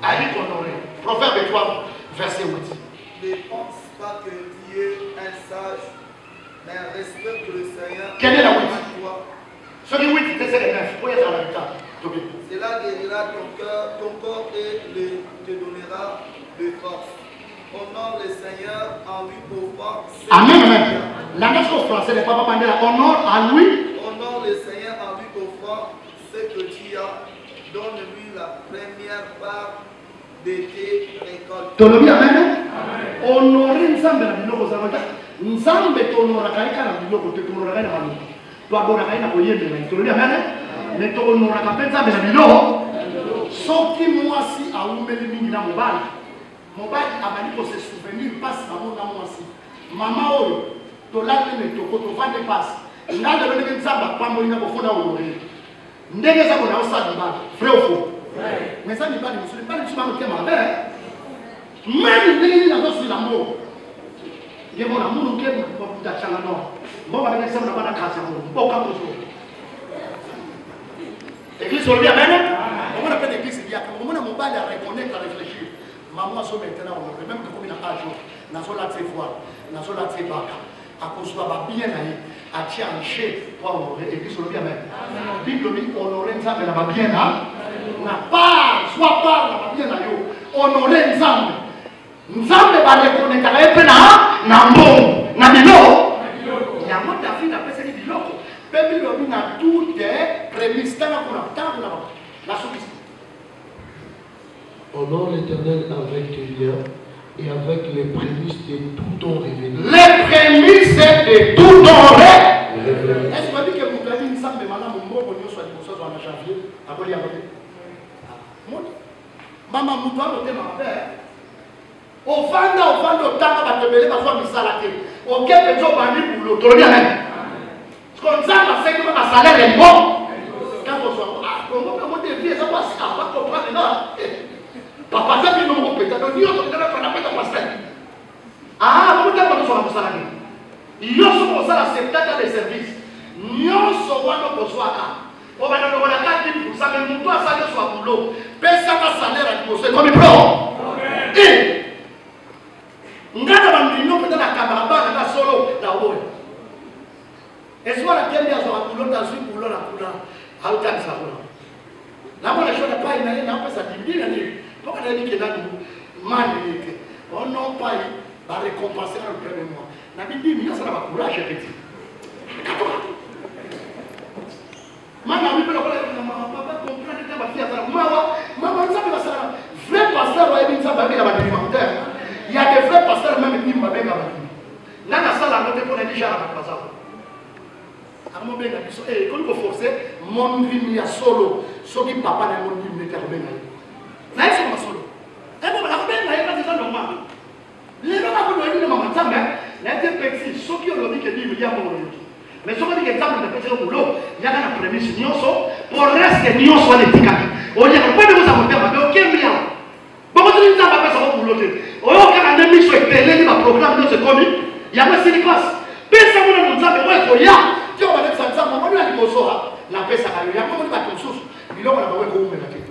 ali honoré Proverbe 3 verset 8 Ne pense pas que tu es un sage, mais respecte le Seigneur. Quel est la 8? Toi. Ce qui est 8, c'est le 9. Pour y être dans la victoire. Cela guérira ton corps et te donnera de force. Honore le Seigneur en lui offrant. Amen, amen. La nation française n'est pas demandé la honore à lui. Honore le Seigneur en lui offrant ce que tu as. Donne-lui la première part de tes récoltes. Tolobi amen. Honorer nzambe na biloko zalaka. Nzambe tonoraka eka na biloko te tonoraka na maloko. To adoraka na koyembela. Tolobi amen. Mais tonoraka mpe nzambe na biloko. Soki mwasi aumeli mingi na mobali. Mobali abali ko se souvenir passe na mona mwasi. Mama oyo tolali ne toko to vande passe. Nganda loleke nzamba pamoli na kofuna honorer. Ndenge za kona osala baba. Vrai ou faux? Mais ça n'est pas de monsieur, pas de monsieur qui m'a fait. Même il a dos sur l'amour. Il y a mon amour qui est pour ta changa non. Bon, on va dire ça on a pas de casse amour. Bon, comme ça. Église on dit amen. On va appeler l'église il y a comme on a mon bal à reconnaître à réfléchir. Maman so maintenant on même que comme il a pas jour. Na so la tsefoa, na so la tsebaka. À cause de la bien à tiancher pour honorer l'église on dit amen. Bible dit honorer ça mais la bien là. Na part, soit part na bien na yo. Honorer nzambe. Nzambe ba reconnaître epe na mbongo, na biloko. Ya mo David a pesa ni biloko. Bible dit na tout est prémices tana kuna tana la soumission. Honore l'Éternel avec tes liens et avec les prémices de tout ton revenu. Les prémices de tout ton revenu. Est-ce qu'on dit que vous avez une femme de madame Mbongo soit pour ça en janvier à Boli à Boli? Maman Moutoua noté ma mère. Au vent autant va te mêler parfois misala te. Ok, que tu vas aller pour l'autre même. Comme ça, ma fête ma salaire est bon. Quand on soit comment te vie ça passe à pas comprendre là. Papa ça qui nous peut être Dieu on doit prendre pas ta pasteur. Ah, vous devez pas nous faire ça là. Ils sont pour ça la secteur des services. Nous sommes là pour soi. On va nous donner 4 ça mais nous ça que soit boulot. Pesa ka salaire à poser comme pro. Eh. Ngana bandino peut-être la camarade na solo na oyo. Et soit la kende ya zo boulot dans une boulot na kula. Autant ça boulot. La moi je ne pas ina na pesa dibili na ni. Pourquoi elle dit que là nous mal on non pas va récompenser le premier mois. Na bibi mi ça va courage petit. Maman, il peut le maman, papa comprend que ma fille a ça. Maman, ça va ça. Vrai pasteur, il y a des alimentaires. Il y a des vrais pasteurs même qui m'ont bien abattu. Là, la salle a noté pour les déjà à la place. Alors, mon bien, et quand il faut forcer, mon vie a solo. Sauf que papa n'a mon vie n'était pas bien. Là, c'est mon solo. Et bon, la bien, il y a des gens normaux. Les gens qui ont dit maman, ça, mais les petits, ceux qui ont dit que il y a mon vie. Mais ce qu'on dit exemple de petit boulot, il y a une prémisse nyonso pour le reste de nyonso les tikaki. On dit qu'on peut nous amonter mais OK bien. Bon quand tu n'as pas ça au boulot. On a quand même mis sur télé le programme de ce commis, il y a pas de classe. Pesa mona nous a ouais ko ya. Tu vas mettre ça maman lui a dit koso la pesa ka ya maman ba ton sous. Biloko na ba we ko umela ke.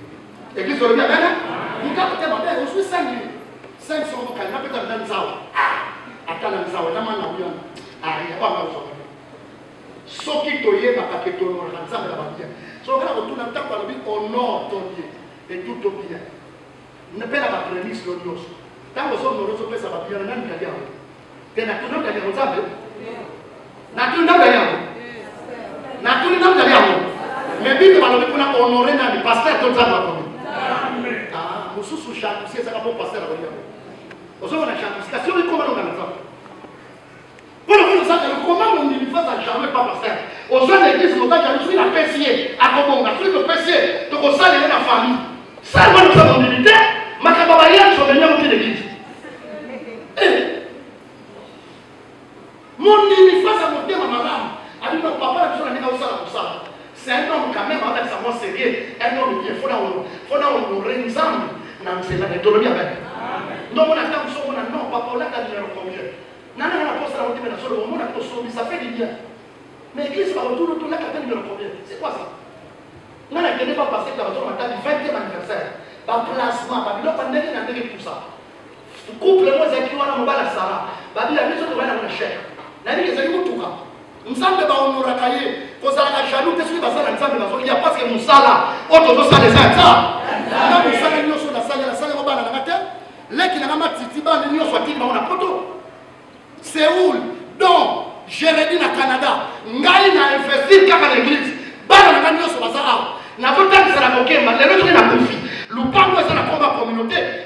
Église le bien bana. Nous quand tu m'appelles on suis 500 ka na peut-être dans ça. Atala ça na mana bien. Ah il y a pas mal ça. Soki toyeba ka tono na nzambe na babia so kana kotuna ntango alobi honore ton Dieu et tout ton bien ne pela ba prémisse lo nyonso ntango so noroso pesa babia na nani kadia tena tuna kadia nzambe na tuna kadia na tuna kadia mais bible balobi kuna honorer na ni pasteur ton nzambe ko ah mususu changu c'est ça ka pour pasteur ko dia oso na changu station iko na nzambe. Comment on dit face à jamais pas passer? Aux jeunes d'église, on a dit la pessier, à comment on a fait le pessier, donc on s'allait la famille. Ça, moi, nous avons milité, ma cababaya, sont venus à l'église. Mon dit face à mon thème à madame, a dit non, papa, la chose pour ça. C'est un homme quand même avec sa voix sérieux, un homme qui est fondant au ensemble, dans ce là, de bien. Donc, on attend que non, papa, on a un numéro combien. Non, ça fait du bien. Mais l'église va retourner tout là, tu as numéro combien. C'est quoi ça? Non, elle ne pas passer dans le 20e anniversaire. Par placement, par bilan, pandémie, on a tout ça. Couple, moi, j'ai dit, on a la Sarah. Babi, la maison de la chère. La vie, c'est tout cas. Nous sommes des barons racaillés. Pour ça, la jaloux, qu'est-ce que tu vas faire? Il n'y a pas que mon salaire. Autre chose, les ça. Là, mon salaire, nous sommes la salle, on va la matin. Là, qui n'a pas de titiba, nous sommes dit, on a photo. Séoul, donc, Jérémy na Canada. Ngai n'a investi qu'à l'église. Bana na nous sommes ça. Na voté que ça la moqué, mais les autres n'a pas fait. Le pas moi, c'est la combat communauté.